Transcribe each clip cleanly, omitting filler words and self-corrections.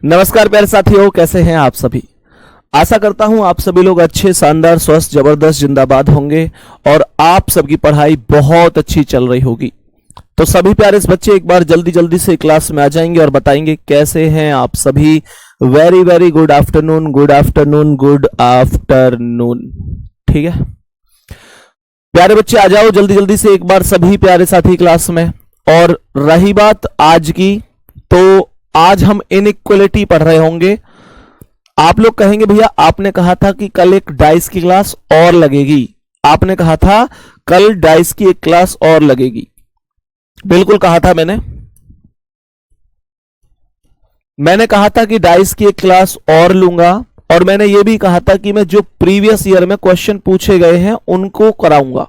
नमस्कार प्यारे साथियों, कैसे हैं आप सभी। आशा करता हूं आप सभी लोग अच्छे, शानदार, स्वस्थ, जबरदस्त, जिंदाबाद होंगे और आप सबकी पढ़ाई बहुत अच्छी चल रही होगी। तो सभी प्यारे बच्चे एक बार जल्दी जल्दी से क्लास में आ जाएंगे और बताएंगे कैसे हैं आप सभी। Very very good afternoon, good afternoon, good afternoon. ठीक है प्यारे बच्चे, आ जाओ जल्दी जल्दी से एक बार सभी प्यारे साथी क्लास में। और रही बात आज की, तो आज हम इनइक्वालिटी पढ़ रहे होंगे। आप लोग कहेंगे भैया आपने कहा था कि कल एक डाइस की क्लास और लगेगी, आपने कहा था कल डाइस की एक क्लास और लगेगी। बिल्कुल कहा था मैंने कहा था कि डाइस की एक क्लास और लूंगा, और मैंने यह भी कहा था कि मैं जो प्रीवियस ईयर में क्वेश्चन पूछे गए हैं उनको कराऊंगा।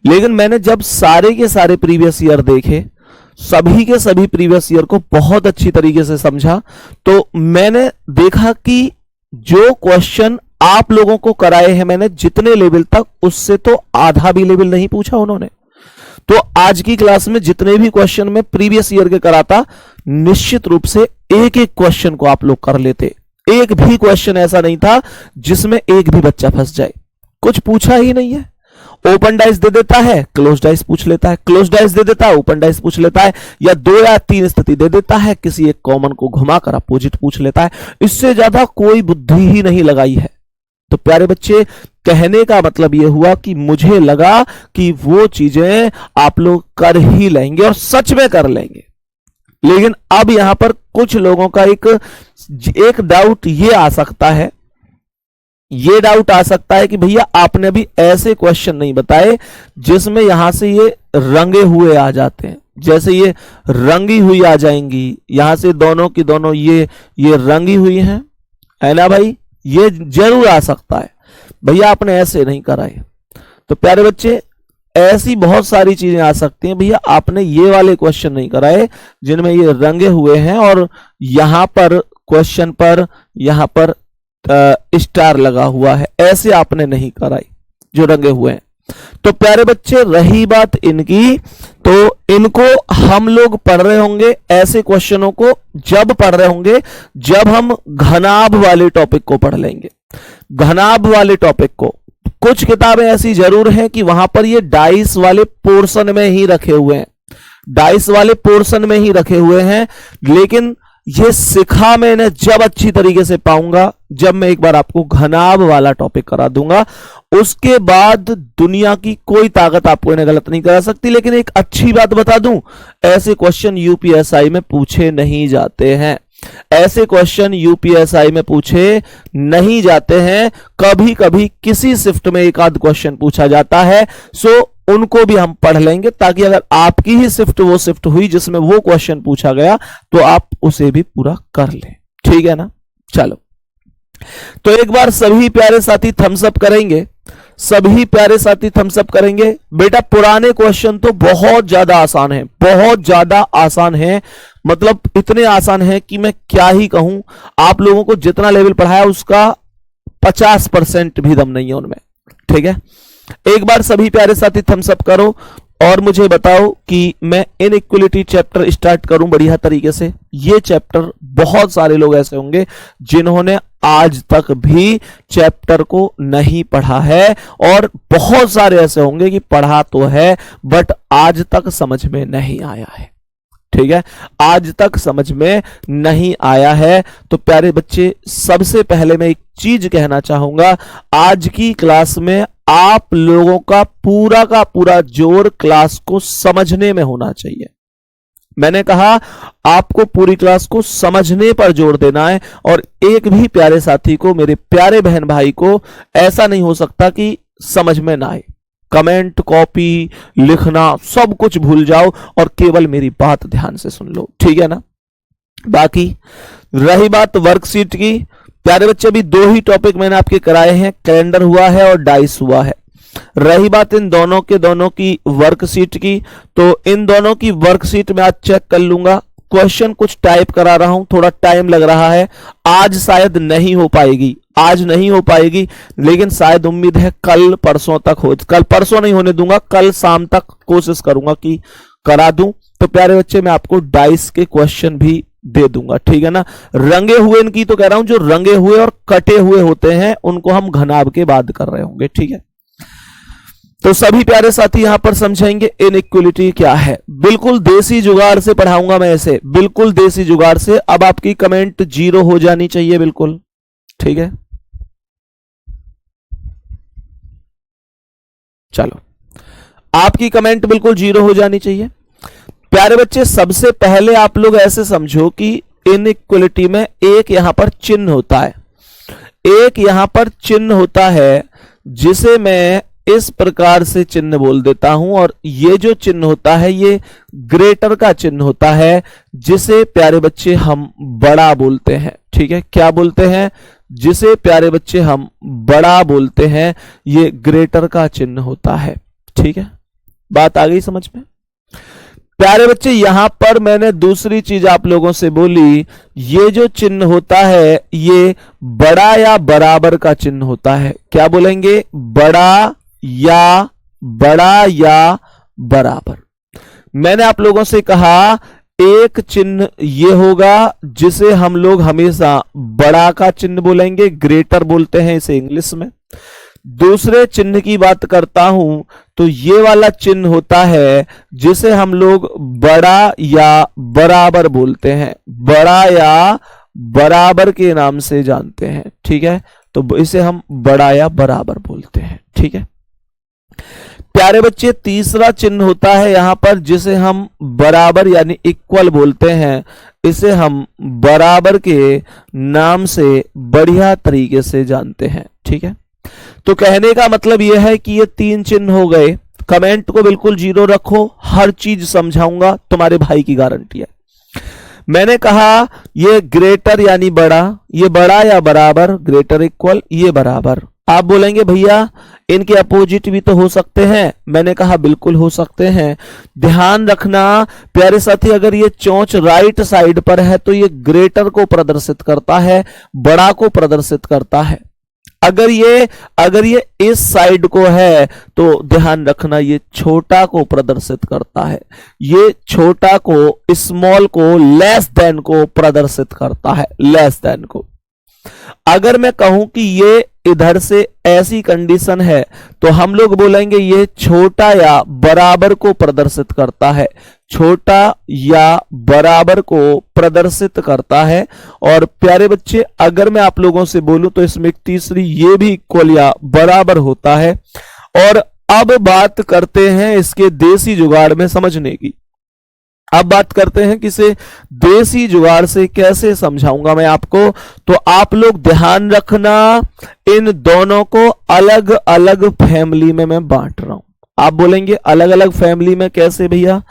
लेकिन मैंने जब सारे के सारे प्रीवियस ईयर देखे, सभी के सभी प्रीवियस ईयर को बहुत अच्छी तरीके से समझा, तो मैंने देखा कि जो क्वेश्चन आप लोगों को कराए हैं मैंने जितने लेवल तक, उससे तो आधा भी लेवल नहीं पूछा उन्होंने। तो आज की क्लास में जितने भी क्वेश्चन में प्रीवियस ईयर के कराता, निश्चित रूप से एक एक क्वेश्चन को आप लोग कर लेते। एक भी क्वेश्चन ऐसा नहीं था जिसमें एक भी बच्चा फंस जाए, कुछ पूछा ही नहीं है। ओपन डाइस दे देता है, क्लोज डाइस पूछ लेता है, क्लोज डाइस दे देता है, ओपन डाइस पूछ लेता है, या 2 या 3 स्थिति दे देता है, किसी एक कॉमन को घुमाकर अपोजिट पूछ लेता है। इससे ज्यादा कोई बुद्धि ही नहीं लगाई है। तो प्यारे बच्चे, कहने का मतलब यह हुआ कि मुझे लगा कि वो चीजें आप लोग कर ही लेंगे और सच में कर लेंगे। लेकिन अब यहां पर कुछ लोगों का एक डाउट ये आ सकता है, ये डाउट आ सकता है कि भैया आपने भी ऐसे क्वेश्चन नहीं बताए जिसमें यहां से ये रंगे हुए आ जाते हैं, जैसे ये रंगी हुई आ जाएंगी, यहां से दोनों की दोनों ये रंगी हुई हैं, है ना भाई। ये जरूर आ सकता है, भैया आपने ऐसे नहीं कराए। तो प्यारे बच्चे, ऐसी बहुत सारी चीजें आ सकती हैं, भैया आपने ये वाले क्वेश्चन नहीं कराए जिनमें ये रंगे हुए हैं और यहां पर क्वेश्चन पर यहां पर स्टार लगा हुआ है, ऐसे आपने नहीं कराई जो रंगे हुए हैं। तो प्यारे बच्चे, रही बात इनकी, तो इनको हम लोग पढ़ रहे होंगे, ऐसे क्वेश्चनों को जब पढ़ रहे होंगे जब हम घनाभ वाले टॉपिक को पढ़ लेंगे। घनाभ वाले टॉपिक को कुछ किताबें ऐसी जरूर हैं कि वहां पर ये डाइस वाले पोर्शन में ही रखे हुए हैं, डाइस वाले पोर्शन में ही रखे हुए हैं। लेकिन ये सिखा मैंने जब अच्छी तरीके से पाऊंगा, जब मैं एक बार आपको घनाभ वाला टॉपिक करा दूंगा, उसके बाद दुनिया की कोई ताकत आपको इन्हें गलत नहीं करा सकती। लेकिन एक अच्छी बात बता दूं, ऐसे क्वेश्चन यूपीएसआई में पूछे नहीं जाते हैं, ऐसे क्वेश्चन यूपीएसआई में पूछे नहीं जाते हैं। कभी कभी किसी शिफ्ट में एक आध क्वेश्चन पूछा जाता है, सो उनको भी हम पढ़ लेंगे, ताकि अगर आपकी ही शिफ्ट वो शिफ्ट हुई जिसमें वो क्वेश्चन पूछा गया तो आप उसे भी पूरा कर लें। ठीक है ना। चलो, तो एक बार सभी प्यारे साथी थम्स अप करेंगे, सभी प्यारे साथी थम्स अप करेंगे। बेटा पुराने क्वेश्चन तो बहुत ज्यादा आसान है, बहुत ज्यादा आसान है, मतलब इतने आसान है कि मैं क्या ही कहूं। आप लोगों को जितना लेवल पढ़ाया उसका 50% भी दम नहीं है उनमें। ठीक है, एक बार सभी प्यारे साथी थम्स अप करो और मुझे बताओ कि मैं इनइक्वालिटी चैप्टर स्टार्ट करूं बढ़िया तरीके से। ये चैप्टर बहुत सारे लोग ऐसे होंगे जिन्होंने आज तक भी चैप्टर को नहीं पढ़ा है, और बहुत सारे ऐसे होंगे कि पढ़ा तो है बट आज तक समझ में नहीं आया है। ठीक है, आज तक समझ में नहीं आया है। तो प्यारे बच्चे, सबसे पहले मैं एक चीज कहना चाहूंगा, आज की क्लास में आप लोगों का पूरा जोर क्लास को समझने में होना चाहिए। मैंने कहा आपको पूरी क्लास को समझने पर जोर देना है, और एक भी प्यारे साथी को, मेरे प्यारे बहन भाई को ऐसा नहीं हो सकता कि समझ में ना आए। कमेंट, कॉपी, लिखना सब कुछ भूल जाओ और केवल मेरी बात ध्यान से सुन लो। ठीक है ना। बाकी रही बात वर्कशीट की, प्यारे बच्चे अभी 2 ही टॉपिक मैंने आपके कराए हैं, कैलेंडर हुआ है और डाइस हुआ है। रही बात इन दोनों की वर्कशीट की, तो इन दोनों की वर्कशीट में आज चेक कर लूंगा। क्वेश्चन कुछ टाइप करा रहा हूं, थोड़ा टाइम लग रहा है, आज शायद नहीं हो पाएगी, आज नहीं हो पाएगी, लेकिन शायद उम्मीद है कल परसों तक हो, कल परसों नहीं होने दूंगा, कल शाम तक कोशिश करूंगा कि करा दूं। तो प्यारे बच्चे, मैं आपको डाइस के क्वेश्चन भी दे दूंगा, ठीक है ना। रंगे हुए की तो कह रहा हूं, जो रंगे हुए और कटे हुए होते हैं उनको हम घनाभ के बाद कर रहे होंगे, ठीक है। तो सभी प्यारे साथी यहां पर समझेंगे इनइक्वलिटी क्या है। बिल्कुल देसी जुगाड़ से पढ़ाऊंगा मैं ऐसे, बिल्कुल देसी जुगाड़ से। अब आपकी कमेंट 0 हो जानी चाहिए बिल्कुल, ठीक है। चलो, आपकी कमेंट बिल्कुल 0 हो जानी चाहिए। प्यारे बच्चे, सबसे पहले आप लोग ऐसे समझो कि इनइक्वलिटी में एक यहां पर चिन्ह होता है, एक यहां पर चिन्ह होता है जिसे मैं इस प्रकार से चिन्ह बोल देता हूं, और ये जो चिन्ह होता है ये ग्रेटर का चिन्ह होता है, जिसे प्यारे बच्चे हम बड़ा बोलते हैं, ठीक है। क्या बोलते हैं? जिसे प्यारे बच्चे हम बड़ा बोलते हैं, ये ग्रेटर का चिन्ह होता है, ठीक है। बात आ गई समझ में? प्यारे बच्चे, यहां पर मैंने दूसरी चीज आप लोगों से बोली, ये जो चिन्ह होता है ये बड़ा या बराबर का चिन्ह होता है। क्या बोलेंगे? बड़ा या बराबर। मैंने आप लोगों से कहा एक चिन्ह ये होगा जिसे हम लोग हमेशा बड़ा का चिन्ह बोलेंगे, ग्रेटर बोलते हैं इसे इंग्लिश में। दूसरे चिन्ह की बात करता हूं तो ये वाला चिन्ह होता है जिसे हम लोग बड़ा या बराबर बोलते हैं, बड़ा या बराबर के नाम से जानते हैं, ठीक है। तो इसे हम बड़ा या बराबर बोलते हैं, ठीक है। प्यारे बच्चे, तीसरा चिन्ह होता है यहां पर जिसे हम बराबर यानी इक्वल बोलते हैं, इसे हम बराबर के नाम से बढ़िया तरीके से जानते हैं, ठीक है। तो कहने का मतलब यह है कि ये 3 चिन्ह हो गए। कमेंट को बिल्कुल 0 रखो, हर चीज समझाऊंगा, तुम्हारे भाई की गारंटी है। मैंने कहा ये ग्रेटर यानी बड़ा, ये बड़ा या बराबर, ग्रेटर इक्वल, ये बराबर। आप बोलेंगे भैया इनके अपोजिट भी तो हो सकते हैं। मैंने कहा बिल्कुल हो सकते हैं। ध्यान रखना प्यारे साथी, अगर ये चोंच राइट साइड पर है तो ये ग्रेटर को प्रदर्शित करता है, बड़ा को प्रदर्शित करता है। अगर ये इस साइड को है तो ध्यान रखना ये छोटा को प्रदर्शित करता है, ये छोटा को, स्मॉल को, लेस देन को प्रदर्शित करता है, लेस देन को। अगर मैं कहूं कि ये इधर से ऐसी कंडीशन है तो हम लोग बोलेंगे ये छोटा या बराबर को प्रदर्शित करता है, छोटा या बराबर को प्रदर्शित करता है। और प्यारे बच्चे, अगर मैं आप लोगों से बोलूं तो इसमें एक तीसरी, ये भी इक्वल या बराबर होता है। और अब बात करते हैं इसके देसी जुगाड़ में समझने की। अब बात करते हैं कि इसे देसी जुगाड़ से कैसे समझाऊंगा मैं आपको। तो आप लोग ध्यान रखना, इन दोनों को अलग अलग फैमिली में मैं बांट रहा हूं। आप बोलेंगे अलग अलग फैमिली में कैसे भैया?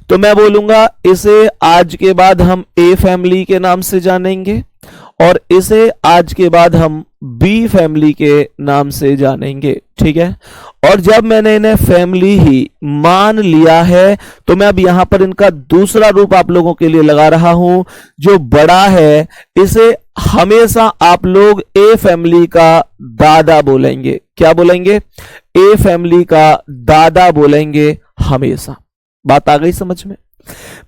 तो मैं बोलूंगा इसे आज के बाद हम ए फैमिली के नाम से जानेंगे, और इसे आज के बाद हम बी फैमिली के नाम से जानेंगे, ठीक है। और जब मैंने इन्हें फैमिली ही मान लिया है तो मैं अब यहां पर इनका दूसरा रूप आप लोगों के लिए लगा रहा हूं। जो बड़ा है इसे हमेशा आप लोग ए फैमिली का दादा बोलेंगे। क्या बोलेंगे? ए फैमिली का दादा बोलेंगे हमेशा। बात आ गई समझ में?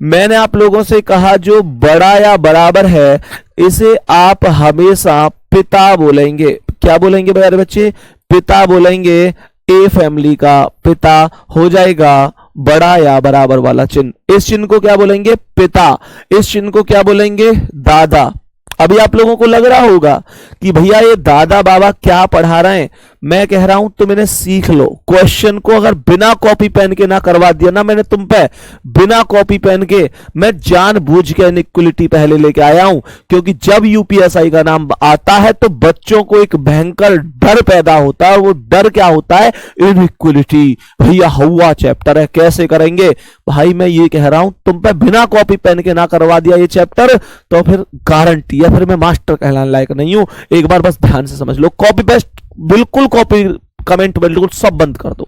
मैंने आप लोगों से कहा जो बड़ा या बराबर है इसे आप हमेशा पिता बोलेंगे। क्या बोलेंगे प्यारे बच्चे? पिता बोलेंगे। ए फैमिली का पिता हो जाएगा बड़ा या बराबर वाला चिन्ह। इस चिन्ह को क्या बोलेंगे? पिता। इस चिन्ह को क्या बोलेंगे? दादा। अभी आप लोगों को लग रहा होगा कि भैया ये दादा बाबा क्या पढ़ा रहे हैं। मैं कह रहा हूं तुम इन्हें सीख लो। क्वेश्चन को अगर बिना कॉपी पेन के ना करवा दिया ना मैंने तुम पे, बिना कॉपी पेन के, मैं जानबूझ के इनइक्वलिटी पहले लेके आया हूं, क्योंकि जब यूपीएसआई का नाम आता है तो बच्चों को एक भयंकर डर पैदा होता है। और वो डर क्या होता है? इनइक्वलिटी। भैया हुआ चैप्टर है, कैसे करेंगे? भाई मैं ये कह रहा हूं तुम पे बिना कॉपी पेन के ना करवा दिया ये चैप्टर तो फिर गारंटी है, फिर मैं मास्टर कहलाने लायक नहीं हूं। एक बार बस ध्यान से समझ लो। कॉपी पेस्ट बिल्कुल, कॉपी कमेंट बिल्कुल सब बंद कर दो।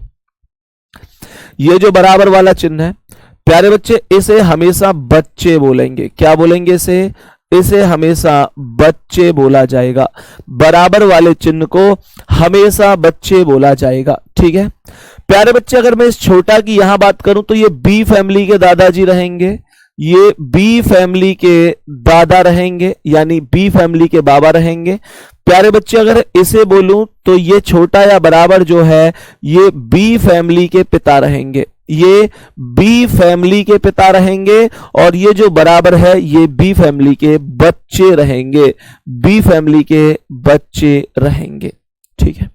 ये जो बराबर वाला चिन्ह है प्यारे बच्चे, इसे हमेशा बच्चे बोलेंगे। क्या बोलेंगे इसे? इसे हमेशा बच्चे बोला जाएगा। बराबर वाले चिन्ह को हमेशा बच्चे बोला जाएगा, ठीक है प्यारे बच्चे। अगर मैं इस छोटा की यहां बात करूं तो ये बी फैमिली के दादाजी रहेंगे, ये बी फैमिली के दादा रहेंगे, यानी बी फैमिली के बाबा रहेंगे। प्यारे बच्चे, अगर इसे बोलूं तो ये छोटा या बराबर जो है ये बी फैमिली के पिता रहेंगे, ये बी फैमिली के पिता रहेंगे, और ये जो बराबर है ये बी फैमिली के बच्चे रहेंगे, बी फैमिली के बच्चे रहेंगे। ठीक है।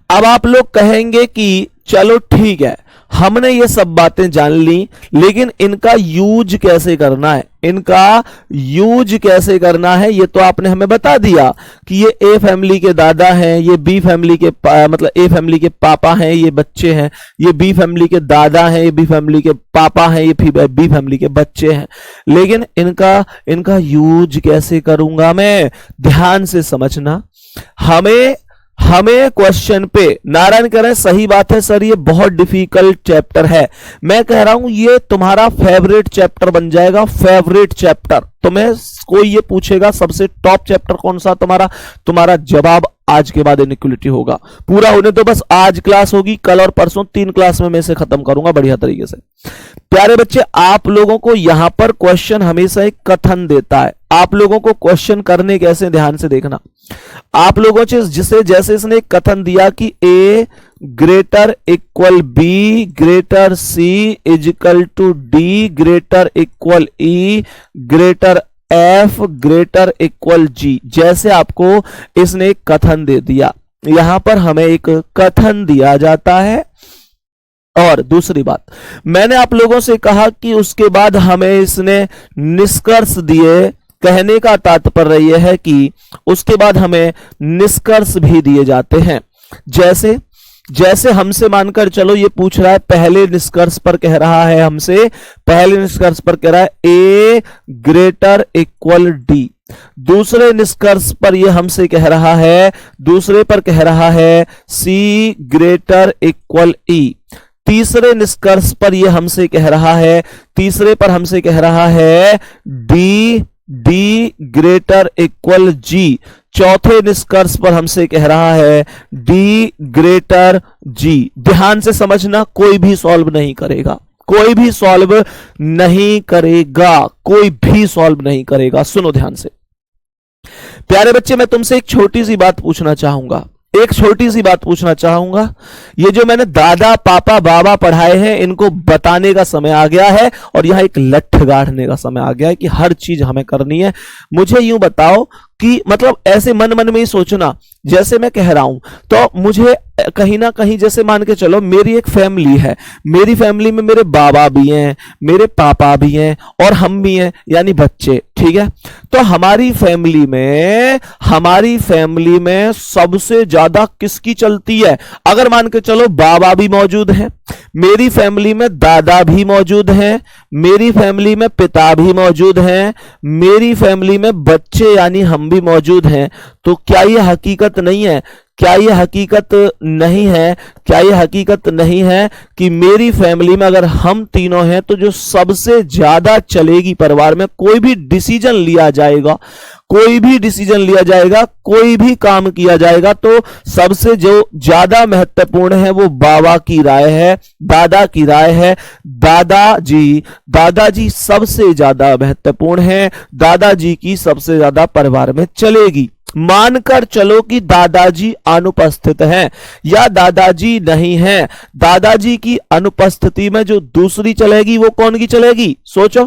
अब आप लोग कहेंगे कि चलो ठीक है, हमने ये सब बातें जान ली, लेकिन इनका यूज कैसे करना है, इनका यूज कैसे करना है ये तो आपने हमें बता दिया कि ये ए फैमिली के दादा हैं, ये बी फैमिली के मतलब ए फैमिली के पापा हैं, ये बच्चे हैं, ये बी फैमिली के दादा हैं, ये बी फैमिली के पापा हैं, ये बी फैमिली के बच्चे हैं। लेकिन इनका यूज कैसे करूंगा मैं, ध्यान से समझना। हमें क्वेश्चन पे नारायण कह रहे हैं सही बात है सर, ये बहुत डिफिकल्ट चैप्टर है। मैं कह रहा हूं ये तुम्हारा फेवरेट चैप्टर बन जाएगा, फेवरेट चैप्टर। तुम्हें कोई ये पूछेगा सबसे टॉप चैप्टर कौन सा तुम्हारा जवाब आज के बाद इनइक्वालिटी होगा। पूरा होने तो बस आज क्लास होगी, कल और परसों 3 क्लास में मैं इसे खत्म करूंगा बढ़िया तरीके से। प्यारे बच्चे, आप लोगों को यहां पर क्वेश्चन हमेशा एक कथन देता है, आप लोगों को क्वेश्चन करने कैसे, ध्यान से देखना। आप लोगों से जिसे जैसे इसने एक कथन दिया कि A greater equal B greater C is equal to D greater equal E greater F greater equal G, जैसे आपको इसने एक कथन दे दिया, यहां पर हमें एक कथन दिया जाता है। और दूसरी बात, मैंने आप लोगों से कहा कि उसके बाद हमें इसने निष्कर्ष दिए, कहने का तात्पर्य यह है कि उसके बाद हमें निष्कर्ष भी दिए जाते हैं। जैसे हमसे मानकर चलो ये पूछ रहा है, पहले निष्कर्ष पर कह रहा है हमसे, पहले निष्कर्ष पर कह रहा है ए ग्रेटर इक्वल डी, दूसरे निष्कर्ष पर ये हमसे कह रहा है, दूसरे पर कह रहा है सी ग्रेटर इक्वल ई, तीसरे निष्कर्ष पर ये हमसे कह रहा है, तीसरे पर हमसे कह रहा है डी ग्रेटर इक्वल जी, चौथे निष्कर्ष पर हमसे कह रहा है डी ग्रेटर जी। ध्यान से समझना, कोई भी सॉल्व नहीं करेगा, कोई भी सॉल्व नहीं करेगा, कोई भी सॉल्व नहीं करेगा। सुनो ध्यान से प्यारे बच्चे, मैं तुमसे एक छोटी सी बात पूछना चाहूंगा, एक छोटी सी बात पूछना चाहूंगा। ये जो मैंने दादा पापा बाबा पढ़ाए हैं इनको बताने का समय आ गया है, और यहां एक लठ गाड़ने का समय आ गया है कि हर चीज हमें करनी है। मुझे यूं बताओ कि मतलब ऐसे मन में ही सोचना, जैसे मैं कह रहा हूं तो मुझे कहीं ना कहीं, जैसे मान के चलो मेरी एक फैमिली है, मेरी फैमिली में मेरे बाबा भी हैं, मेरे पापा भी हैं और हम भी हैं, यानी बच्चे। ठीक है, तो हमारी फैमिली में सबसे ज्यादा किसकी चलती है? अगर मान के चलो बाबा भी मौजूद हैं, मेरी फैमिली में दादा भी मौजूद हैं, मेरी फैमिली में पिता भी मौजूद हैं, मेरी फैमिली में बच्चे यानी हम भी मौजूद हैं, तो क्या यह हकीकत नहीं है, क्या यह हकीकत नहीं है, क्या यह हकीकत नहीं है कि मेरी फैमिली में अगर हम तीनों हैं तो जो सबसे ज्यादा चलेगी परिवार में, कोई भी डिसीजन लिया जाएगा, कोई भी डिसीजन लिया जाएगा, कोई भी काम किया जाएगा तो सबसे जो ज्यादा महत्वपूर्ण है वो बाबा की राय है, दादा की राय है। दादाजी सबसे ज्यादा महत्वपूर्ण है, दादाजी की सबसे ज्यादा परिवार में चलेगी। मानकर चलो कि दादाजी अनुपस्थित हैं या दादाजी नहीं हैं, दादाजी की अनुपस्थिति में जो दूसरी चलेगी वो कौन की चलेगी? सोचो,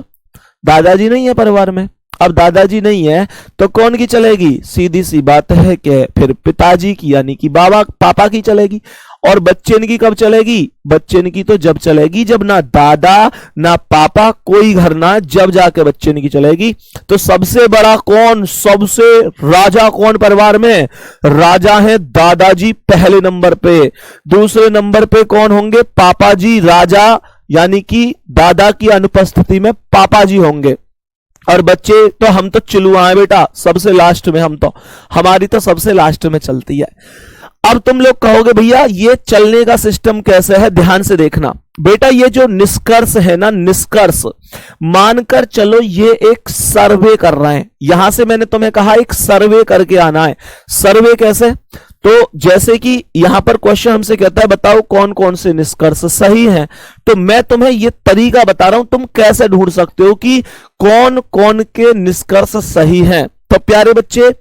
दादाजी नहीं है परिवार में, अब दादाजी नहीं है तो कौन की चलेगी? सीधी सी बात है कि फिर पिताजी की यानी कि बाबा पापा की चलेगी। और बच्चन की कब चलेगी? बच्चन की तो जब चलेगी जब ना दादा ना पापा कोई घर ना, जब जाके बच्चन की चलेगी। तो सबसे बड़ा कौन, सबसे राजा कौन परिवार में? राजा है दादाजी पहले नंबर पे, दूसरे नंबर पे कौन होंगे? पापा जी राजा, यानी कि दादा की अनुपस्थिति में पापा जी होंगे। और बच्चे तो हम तो चिलुआ हैं बेटा, सबसे लास्ट में, हमारी तो सबसे लास्ट में चलती है। अब तुम लोग कहोगे भैया ये चलने का सिस्टम कैसे है? ध्यान से देखना बेटा, ये जो निष्कर्ष है ना, निष्कर्ष मानकर चलो ये एक सर्वे कर रहे हैं, यहां से मैंने तुम्हें कहा एक सर्वे करके आना है। सर्वे कैसे? तो जैसे कि यहां पर क्वेश्चन हमसे कहता है बताओ कौन कौन से निष्कर्ष सही हैं, तो मैं तुम्हें यह तरीका बता रहा हूं तुम कैसे ढूंढ सकते हो कि कौन कौन के निष्कर्ष सही हैं। तो प्यारे बच्चे,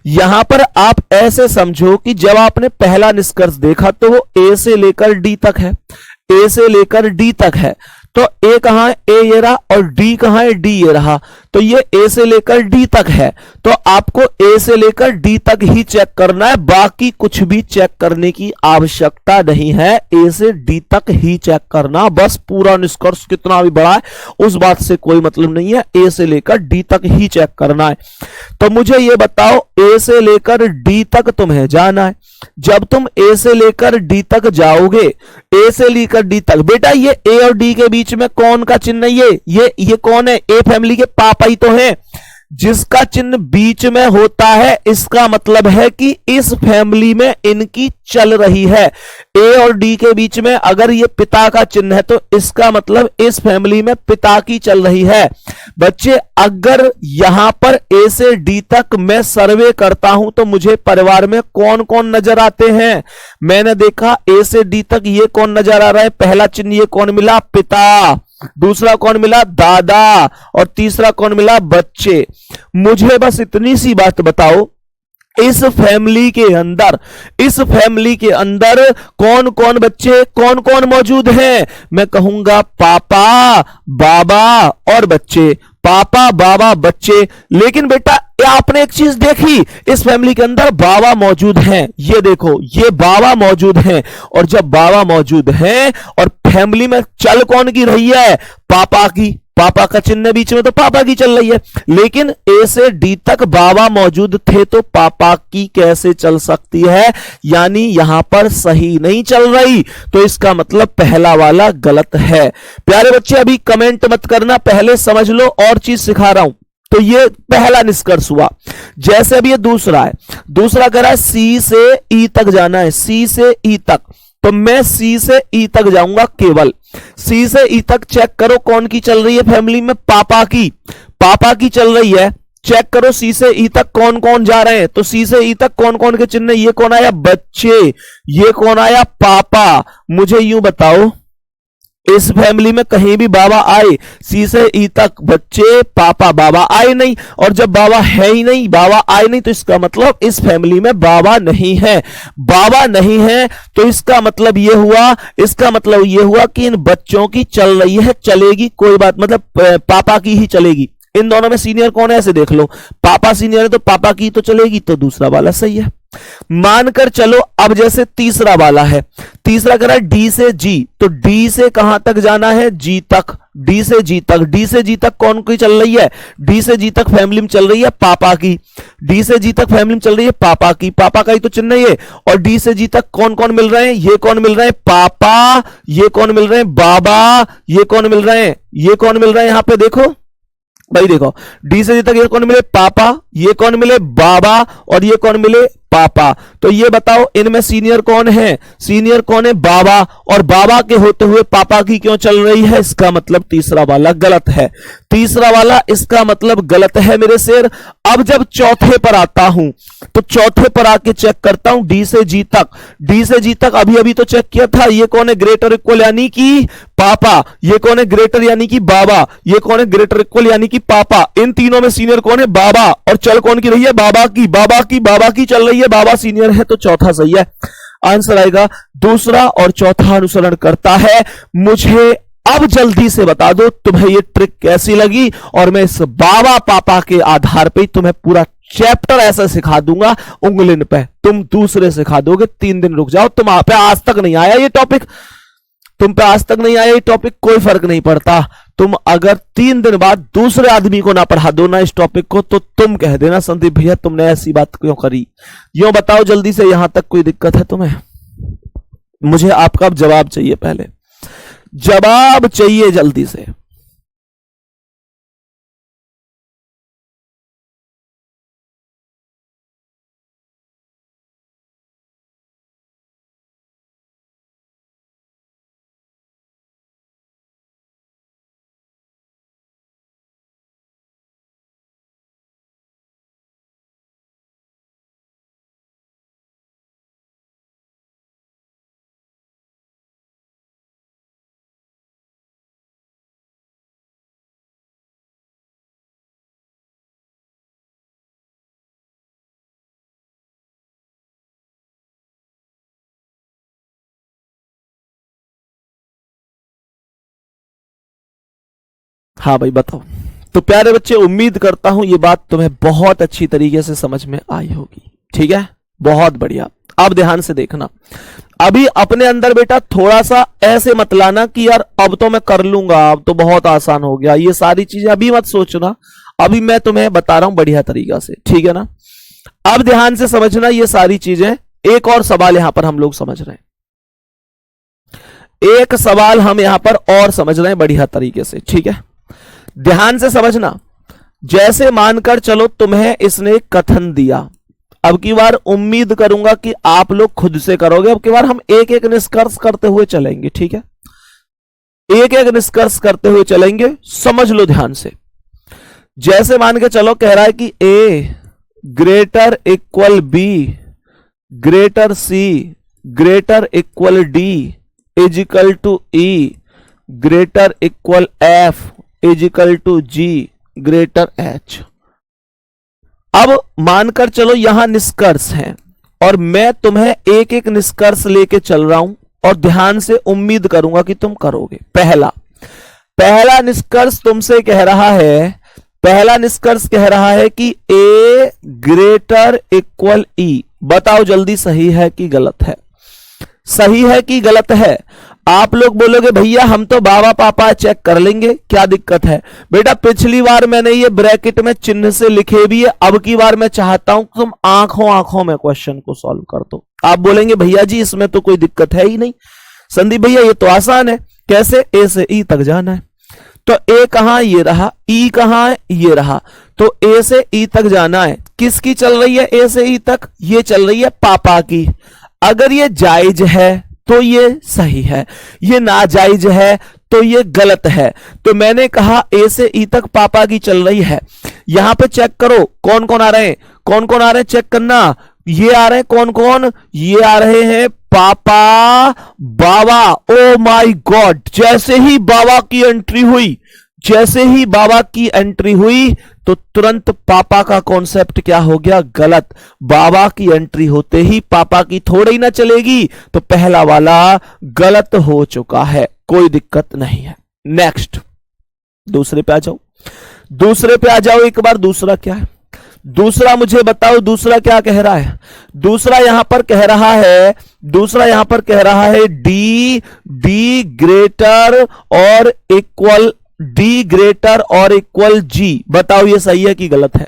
यहां पर आप ऐसे समझो कि जब आपने पहला निष्कर्ष देखा तो वो ए से लेकर डी तक है, ए से लेकर डी तक है। तो ए कहां है, ए ये रहा, और डी कहां है, डी ये रहा। तो ये ए से लेकर डी तक है, तो आपको ए से लेकर डी तक ही चेक करना है, बाकी कुछ भी चेक करने की आवश्यकता नहीं है। ए से डी तक ही चेक करना, बस पूरा निष्कर्ष कितना भी बड़ा है उस बात से कोई मतलब नहीं है, ए से लेकर डी तक ही चेक करना है। तो मुझे ये बताओ, ए से लेकर डी तक तुम्हें जाना है। जब तुम ए से लेकर डी तक जाओगे, ए से लेकर डी तक, बेटा ये ए और डी के बीच में कौन का चिन्ह है, ये कौन है, ए फैमिली के पापा ही तो हैं। जिसका चिन्ह बीच में होता है इसका मतलब है कि इस फैमिली में इनकी चल रही है। ए और डी के बीच में अगर ये पिता का चिन्ह है तो इसका मतलब इस फैमिली में पिता की चल रही है। बच्चे, अगर यहां पर ए से डी तक मैं सर्वे करता हूं तो मुझे परिवार में कौन कौन नजर आते हैं। मैंने देखा ए से डी तक ये कौन नजर आ रहा है, पहला चिन्ह ये कौन मिला, पिता, दूसरा कौन मिला, दादा, और तीसरा कौन मिला, बच्चे। मुझे बस इतनी सी बात बताओ, इस फैमिली के अंदर कौन कौन बच्चे कौन कौन मौजूद हैं। मैं कहूंगा पापा, बाबा और बच्चे, पापा, बाबा, बच्चे। लेकिन बेटा आपने एक चीज देखी, इस फैमिली के अंदर बाबा मौजूद हैं। ये देखो, ये बाबा मौजूद हैं, और जब बाबा मौजूद हैं और फैमिली में चल कौन की रही है, पापा की, पापा का चिन्ह बीच में तो पापा की चल रही है। लेकिन ए से डी तक बाबा मौजूद थे तो पापा की कैसे चल सकती है, यानी यहां पर सही नहीं चल रही। तो इसका मतलब पहला वाला गलत है। प्यारे बच्चे, अभी कमेंट मत करना, पहले समझ लो, और चीज सिखा रहा हूं। तो ये पहला निष्कर्ष हुआ। जैसे अब ये दूसरा है, दूसरा कह रहा है सी से ई तक जाना है, सी से ई तक। तो मैं सी से ई तक जाऊंगा, केवल सी से ई तक चेक करो कौन की चल रही है फैमिली में, पापा की, पापा की चल रही है। चेक करो सी से ई तक कौन कौन जा रहे हैं। तो सी से ई तक कौन कौन के चिन्ह, ये कौन आया, बच्चे, ये कौन आया, पापा। मुझे यूं बताओ, इस फैमिली में कहीं भी बाबा आए, सी से ई तक बच्चे, पापा, बाबा आए नहीं। और जब बाबा है ही नहीं, बाबा आए नहीं, तो इसका मतलब इस फैमिली में बाबा नहीं है। बाबा नहीं है तो इसका मतलब ये हुआ, इसका मतलब ये हुआ कि इन बच्चों की चल रही है, चलेगी, कोई बात, मतलब पापा की ही चलेगी। इन दोनों में सीनियर कौन है ऐसे देख लो, पापा सीनियर है तो पापा की तो चलेगी, तो दूसरा वाला सही है। मानकर चलो, अब जैसे तीसरा वाला है, तीसरा कह रहा है डी से जी। तो डी से कहां तक जाना है, जी तक, डी से जी तक। डी से जी तक कौन की चल रही है, डी से जी तक फैमिली में चल रही है पापा की, डी से जी तक फैमिली में चल रही है पापा की, पापा का ही तो चिन्ह है ये। और डी से जी तक कौन कौन मिल रहे हैं, ये कौन मिल रहे हैं, पापा, ये कौन मिल रहे हैं, बाबा, ये कौन मिल रहे हैं, ये कौन मिल रहे हैं, यहां पे देखो भाई, देखो डी से जी तक ये कौन मिले, पापा, ये कौन मिले, बाबा, और ये कौन मिले, पापा। तो ये बताओ इनमें सीनियर कौन है, सीनियर कौन है, बाबा। और बाबा के होते हुए पापा की क्यों चल रही है, इसका मतलब तीसरा वाला गलत है। तीसरा वाला इसका मतलब गलत है मेरे शेर। अब जब चौथे पर आता हूं तो चौथे पर आके चेक करता हूं डी से जी तक। डी से जी तक अभी अभी तो चेक किया था, ये कौन है, ग्रेटर इक्वल यानी कि पापा, ये कौन है, ग्रेटर यानी कि बाबा, ये कौन है, ग्रेटर इक्वल यानी कि पापा। इन तीनों में सीनियर कौन है, बाबा, और चल कौन की रही है, बाबा की, बाबा की, बाबा की चल रही है, बाबा सीनियर है, तो चौथा सही है। आंसर आएगा दूसरा और चौथा अनुसरण करता है। मुझे अब जल्दी से बता दो तुम्हें ये ट्रिक कैसी लगी, और मैं इस बाबा पापा के आधार पे तुम्हें पूरा चैप्टर ऐसा सिखा दूंगा उंगलिन पे, तुम दूसरे सिखा दोगे। 3 दिन रुक जाओ, तुम पे आज तक नहीं आया ये टॉपिक, तुम पे आज तक नहीं आया ये टॉपिक, कोई फर्क नहीं पड़ता। तुम अगर 3 दिन बाद दूसरे आदमी को ना पढ़ा दो ना इस टॉपिक को, तो तुम कह देना संदीप भैया तुमने ऐसी बात क्यों करी। यूं बताओ जल्दी से, यहां तक कोई दिक्कत है तुम्हें? मुझे आपका अब जवाब चाहिए, पहले जवाब चाहिए जल्दी से। हाँ भाई बताओ। तो प्यारे बच्चे, उम्मीद करता हूं ये बात तुम्हें बहुत अच्छी तरीके से समझ में आई होगी। ठीक है, बहुत बढ़िया। अब ध्यान से देखना, अभी अपने अंदर बेटा थोड़ा सा ऐसे मत लाना कि यार अब तो मैं कर लूंगा, अब तो बहुत आसान हो गया, ये सारी चीजें अभी मत सोचना। अभी मैं तुम्हें बता रहा हूं बढ़िया तरीका से, ठीक है ना। अब ध्यान से समझना ये सारी चीजें। एक और सवाल यहां पर हम लोग समझ रहे हैं, एक सवाल हम यहां पर और समझ रहे हैं बढ़िया तरीके से, ठीक है। ध्यान से समझना, जैसे मानकर चलो तुम्हें इसने कथन दिया, अब की बार उम्मीद करूंगा कि आप लोग खुद से करोगे। अब की बार हम एक एक निष्कर्ष करते हुए चलेंगे, ठीक है, एक एक निष्कर्ष करते हुए चलेंगे। समझ लो ध्यान से। जैसे मान के चलो कह रहा है कि A greater equal B greater C greater equal D is equal to E greater equal F is equal to G greater H. अब मानकर चलो यहां निष्कर्ष है और मैं तुम्हें एक एक निष्कर्ष लेके चल रहा हूं और ध्यान से उम्मीद करूंगा कि तुम करोगे। पहला निष्कर्ष तुमसे कह रहा है, पहला निष्कर्ष कह रहा है कि ए ग्रेटर इक्वल ई। बताओ जल्दी, सही है कि गलत है? सही है कि गलत है? आप लोग बोलोगे भैया हम तो बाबा पापा चेक कर लेंगे, क्या दिक्कत है? बेटा पिछली बार मैंने ये ब्रैकेट में चिन्ह से लिखे भी है, अब की बार मैं चाहता हूं तुम आंखों आंखों में क्वेश्चन को सॉल्व कर दो। आप बोलेंगे भैया जी इसमें तो कोई दिक्कत है ही नहीं, संदीप भैया ये तो आसान है, कैसे? ए से ई तक जाना है। तो ए कहां? ये रहा। ई कहां है? ये रहा। तो ए से ई तक जाना है। किसकी चल रही है ए से ई तक? ये चल रही है पापा की। अगर ये जायज है तो ये सही है, ये नाजायज है तो ये गलत है। तो मैंने कहा ए से ई तक पापा की चल रही है। यहां पे चेक करो कौन कौन आ रहे हैं, कौन कौन आ रहे हैं, चेक करना। ये आ रहे हैं कौन कौन? ये आ रहे हैं पापा, बाबा। ओ माय गॉड, जैसे ही बाबा की एंट्री हुई, जैसे ही बाबा की एंट्री हुई तो तुरंत पापा का कॉन्सेप्ट क्या हो गया? गलत। बाबा की एंट्री होते ही पापा की थोड़ी ना चलेगी, तो पहला वाला गलत हो चुका है, कोई दिक्कत नहीं है। नेक्स्ट, दूसरे पे आ जाओ, दूसरे पे आ जाओ एक बार। दूसरा क्या है? दूसरा मुझे बताओ, दूसरा क्या कह रहा है? दूसरा यहां पर कह रहा है, दूसरा यहां पर कह रहा है डी ग्रेटर और इक्वल, डी ग्रेटर और इक्वल जी। बताओ ये सही है कि गलत है?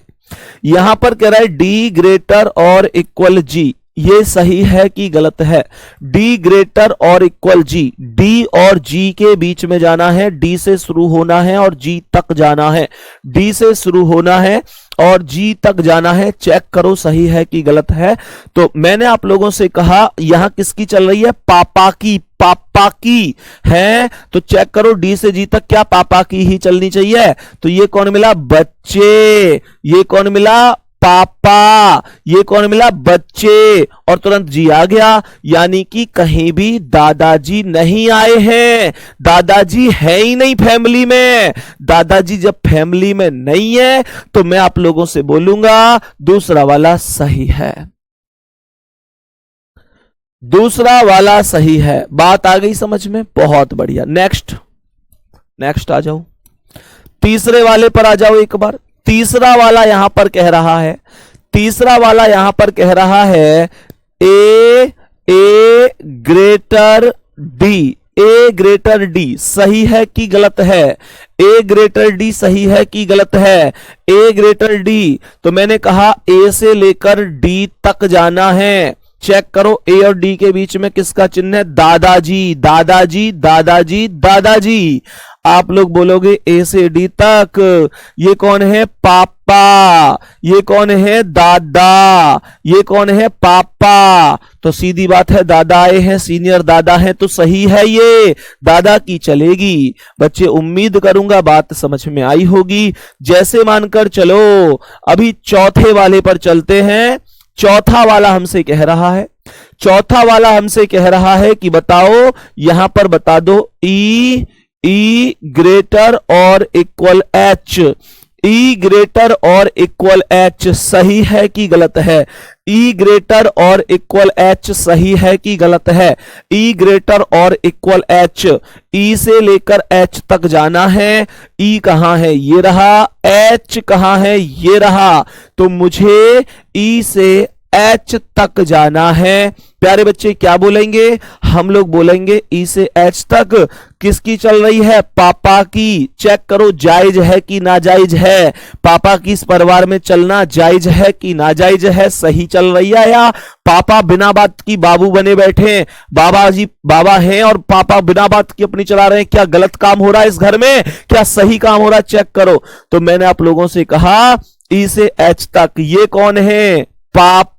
यहां पर कह रहा है डी ग्रेटर और इक्वल जी, ये सही है कि गलत है? डी ग्रेटर और इक्वल जी, डी और जी के बीच में जाना है, डी से शुरू होना है और जी तक जाना है, डी से शुरू होना है और जी तक जाना है। चेक करो सही है कि गलत है। तो मैंने आप लोगों से कहा यहां किसकी चल रही है? पापा की, पापा की है। तो चेक करो डी से जी तक क्या पापा की ही चलनी चाहिए? तो ये कौन मिला? बच्चे। ये कौन मिला? पापा। ये कौन मिला? बच्चे। और तुरंत जी आ गया, यानी कि कहीं भी दादाजी नहीं आए हैं, दादाजी है ही नहीं फैमिली में। दादाजी जब फैमिली में नहीं है तो मैं आप लोगों से बोलूंगा दूसरा वाला सही है, दूसरा वाला सही है। बात आ गई समझ में? बहुत बढ़िया। नेक्स्ट, नेक्स्ट आ जाओ, तीसरे वाले पर आ जाओ एक बार। तीसरा वाला यहां पर कह रहा है, तीसरा वाला यहां पर कह रहा है A greater D, A greater D सही है कि गलत है? ए ग्रेटर डी सही है कि गलत है? ए ग्रेटर डी, तो मैंने कहा ए से लेकर डी तक जाना है। चेक करो ए और डी के बीच में किसका चिन्ह है? दादाजी, दादाजी, दादाजी, दादाजी। आप लोग बोलोगे ए से डी तक, ये कौन है? पापा। ये कौन है? दादा। ये कौन है? पापा। तो सीधी बात है दादा आए हैं, सीनियर दादा हैं, तो सही है ये, दादा की चलेगी। बच्चे उम्मीद करूंगा बात समझ में आई होगी। जैसे मानकर चलो अभी चौथे वाले पर चलते हैं। चौथा वाला हमसे कह रहा है, चौथा वाला हमसे कह रहा है कि बताओ, यहां पर बता दो ई ग्रेटर और इक्वल एच, ई ग्रेटर और इक्वल एच सही है कि गलत है? ई ग्रेटर और इक्वल एच सही है कि गलत है? ई ग्रेटर और इक्वल एच, ई से लेकर एच तक जाना है। ई कहां है? ये रहा। एच कहां है? ये रहा। तो मुझे ई से एच तक जाना है। प्यारे बच्चे क्या बोलेंगे? हम लोग बोलेंगे ई से एच तक किसकी चल रही है? पापा की। चेक करो जायज है कि नाजायज है? पापा की इस परिवार में चलना जायज है कि नाजायज है? सही चल रही है या पापा बिना बात की बाबू बने बैठे हैं? बाबा जी बाबा हैं और पापा बिना बात की अपनी चला रहे हैं। क्या गलत काम हो रहा है इस घर में? क्या सही काम हो रहा है? चेक करो। तो मैंने आप लोगों से कहा ई से एच तक। ये कौन है? पापा।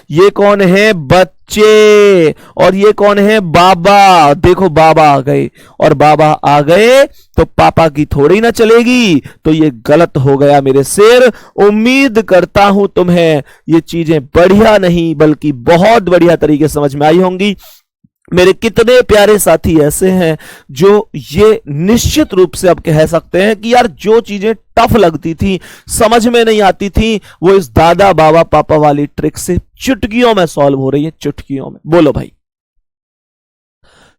ये कौन है? बच्चे। और ये कौन है? बाबा। देखो बाबा आ गए, और बाबा आ गए तो पापा की थोड़ी ना चलेगी। तो ये गलत हो गया मेरे शेर। उम्मीद करता हूं तुम्हें ये चीजें बढ़िया नहीं बल्कि बहुत बढ़िया तरीके से समझ में आई होंगी। मेरे कितने प्यारे साथी ऐसे हैं जो ये निश्चित रूप से अब कह सकते हैं कि यार जो चीजें टफ लगती थी, समझ में नहीं आती थी, वो इस दादा बाबा पापा वाली ट्रिक से चुटकियों में सॉल्व हो रही है। चुटकियों में। बोलो भाई,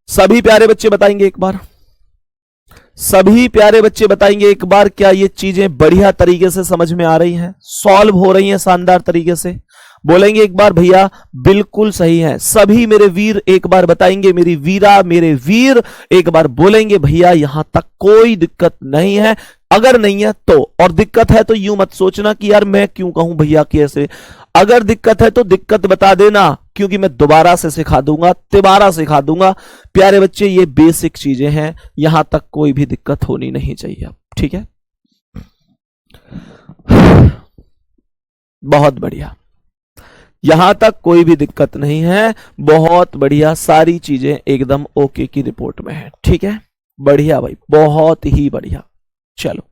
सभी प्यारे बच्चे बताएंगे एक बार? सभी प्यारे बच्चे बताएंगे एक बार, क्या ये चीजें बढ़िया तरीके से समझ में आ रही हैं, सॉल्व हो रही हैं शानदार तरीके से? बोलेंगे एक बार भैया बिल्कुल सही है। सभी मेरे वीर एक बार बताएंगे, मेरी वीरा मेरे वीर एक बार बोलेंगे भैया यहां तक कोई दिक्कत नहीं है। अगर नहीं है तो, और दिक्कत है तो यूं मत सोचना कि यार मैं क्यों कहूं भैया कि ऐसे। अगर दिक्कत है तो दिक्कत बता देना, क्योंकि मैं दोबारा से सिखा दूंगा, तिबारा सिखा दूंगा। प्यारे बच्चे ये बेसिक चीजें हैं, यहां तक कोई भी दिक्कत होनी नहीं चाहिए। ठीक है, बहुत बढ़िया, यहां तक कोई भी दिक्कत नहीं है। बहुत बढ़िया, सारी चीजें एकदम ओके की रिपोर्ट में है। ठीक है, बढ़िया भाई, बहुत ही बढ़िया। चलो,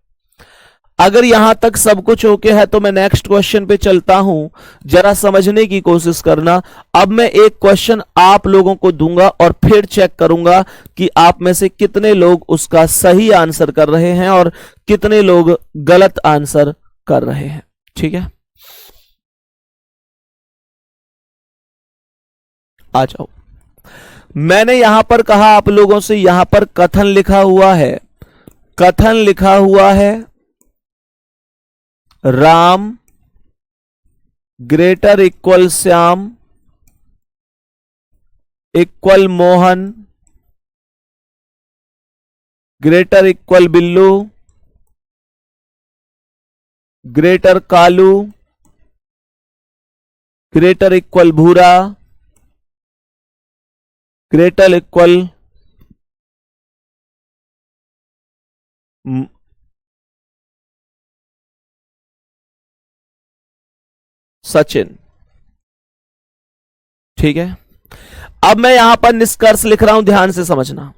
अगर यहां तक सब कुछ ओके है तो मैं नेक्स्ट क्वेश्चन पे चलता हूं, जरा समझने की कोशिश करना। अब मैं एक क्वेश्चन आप लोगों को दूंगा और फिर चेक करूंगा कि आप में से कितने लोग उसका सही आंसर कर रहे हैं और कितने लोग गलत आंसर कर रहे हैं। ठीक है, आ जाओ। मैंने यहां पर कहा आप लोगों से, यहां पर कथन लिखा हुआ है, कथन लिखा हुआ है Ram greater equal Shyam equal Mohan greater equal Billu greater Kalu greater equal भूरा ग्रेटर इक्वल सचिन। ठीक है, अब मैं यहां पर निष्कर्ष लिख रहा हूं, ध्यान से समझना।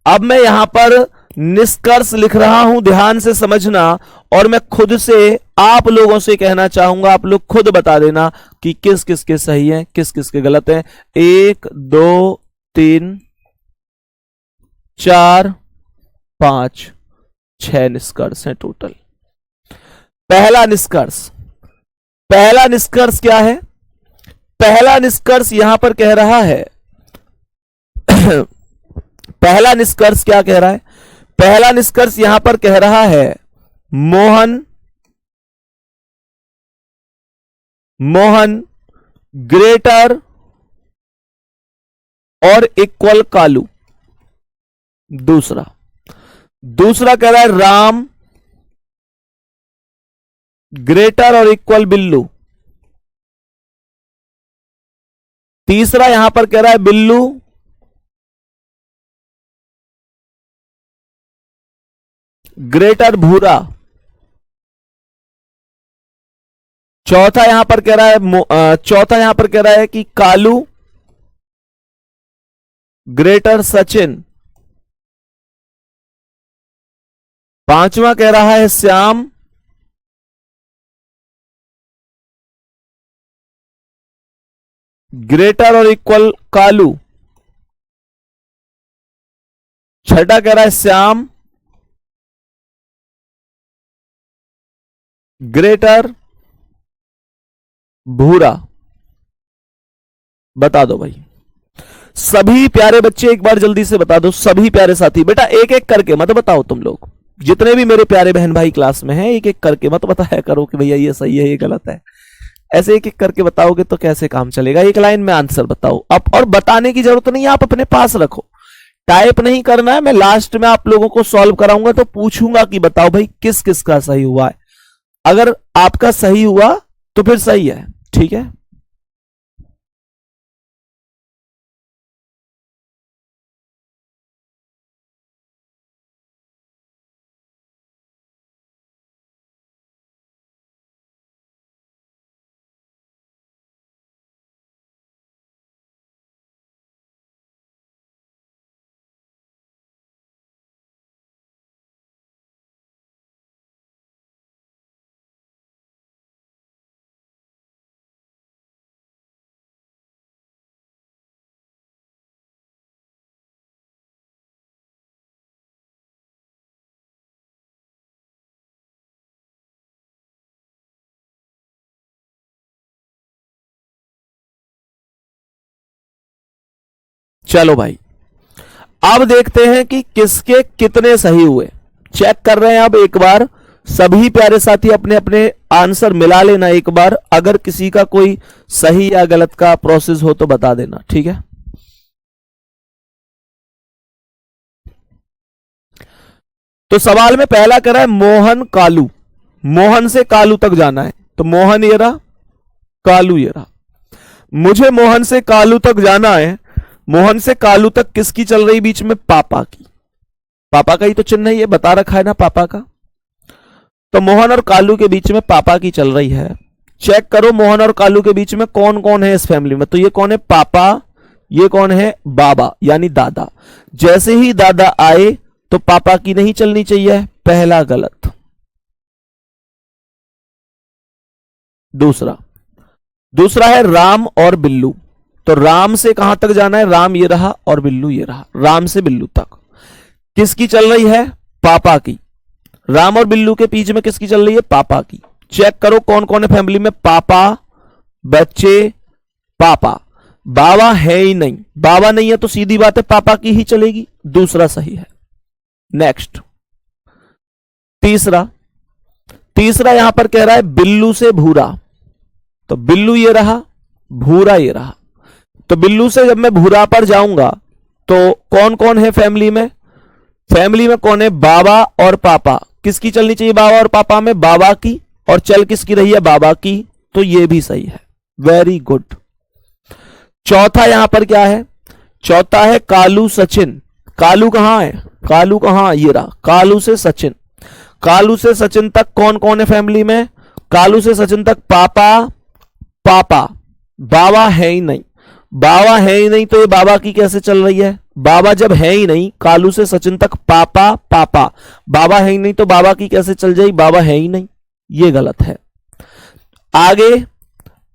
अब मैं यहां पर निष्कर्ष लिख रहा हूं, ध्यान से समझना। और मैं खुद से आप लोगों से कहना चाहूंगा, आप लोग खुद बता देना कि किस किस के सही है, किस किस के गलत है। 1 2 3 4 5 6 निष्कर्ष हैं टोटल। पहला निष्कर्ष, पहला निष्कर्ष क्या है? पहला निष्कर्ष यहां पर कह रहा है पहला निष्कर्ष क्या कह रहा है? पहला निष्कर्ष यहां पर कह रहा है मोहन ग्रेटर और इक्वल कालू। दूसरा कह रहा है राम ग्रेटर और इक्वल बिल्लू। तीसरा यहां पर कह रहा है बिल्लू ग्रेटर भूरा। चौथा यहां पर कह रहा है कि कालू ग्रेटर सचिन। पांचवा कह रहा है श्याम ग्रेटर और इक्वल कालू। छठा कह रहा है श्याम ग्रेटर भूरा, बता दो भाई। सभी प्यारे बच्चे एक बार जल्दी से बता दो, सभी प्यारे साथी। बेटा एक एक करके मत बताओ, तुम लोग जितने भी मेरे प्यारे बहन भाई क्लास में हैं, एक एक करके मत बताया करो कि भैया ये सही है ये गलत है। ऐसे एक एक करके बताओगे तो कैसे काम चलेगा। एक लाइन में आंसर बताओ आप, और बताने की जरूरत नहीं है, आप अपने पास रखो, टाइप नहीं करना है। मैं लास्ट में आप लोगों को सॉल्व कराऊंगा तो पूछूंगा कि बताओ भाई किस किस का सही हुआ है। अगर आपका सही हुआ तो फिर सही है, ठीक है। चलो भाई, अब देखते हैं कि किसके कितने सही हुए। चेक कर रहे हैं अब एक बार। सभी प्यारे साथी अपने अपने आंसर मिला लेना एक बार। अगर किसी का कोई सही या गलत का प्रोसेस हो तो बता देना, ठीक है। तो सवाल में पहला करा है मोहन कालू। मोहन से कालू तक जाना है, तो मोहन ये रहा, कालू ये रहा। मुझे मोहन से कालू तक जाना है। मोहन से कालू तक किसकी चल रही बीच में? पापा की। पापा का ही तो चिन्ह है, ये बता रखा है ना पापा का। तो मोहन और कालू के बीच में पापा की चल रही है। चेक करो मोहन और कालू के बीच में कौन कौन है इस फैमिली में। तो ये कौन है? पापा। ये कौन है? बाबा यानी दादा। जैसे ही दादा आए तो पापा की नहीं चलनी चाहिए, पहला गलत। दूसरा, दूसरा है राम और बिल्लू। तो राम से कहां तक जाना है? राम ये रहा और बिल्लू ये रहा। राम से बिल्लू तक किसकी चल रही है? पापा की। राम और बिल्लू के बीच में किसकी चल रही है? पापा की। चेक करो कौन कौन है फैमिली में। पापा, बच्चे, पापा। बाबा है ही नहीं। बाबा नहीं है तो सीधी बात है पापा की ही चलेगी। दूसरा सही है। नेक्स्ट, तीसरा। तीसरा यहां पर कह रहा है बिल्लू से भूरा। तो बिल्लू ये रहा, भूरा ये रहा। तो बिल्लू से जब मैं भूरा पर जाऊंगा तो कौन कौन है फैमिली में? फैमिली में कौन है? बाबा और पापा। किसकी चलनी चाहिए बाबा और पापा में? बाबा की। और चल किसकी रही है? बाबा की। तो ये भी सही है, वेरी गुड। चौथा यहां पर क्या है? चौथा है कालू सचिन। कालू कहां है? कालू कहां? ये रहा, कालू से सचिन। कालू से सचिन तक कौन कौन है फैमिली में? कालू से सचिन तक पापा, पापा। बाबा है ही नहीं। बाबा है ही नहीं तो ये बाबा की कैसे चल रही है? बाबा जब है ही नहीं, कालू से सचिन तक पापा पापा। बाबा है ही नहीं तो बाबा की कैसे चल जाएगी? बाबा है ही नहीं, ये गलत है। आगे,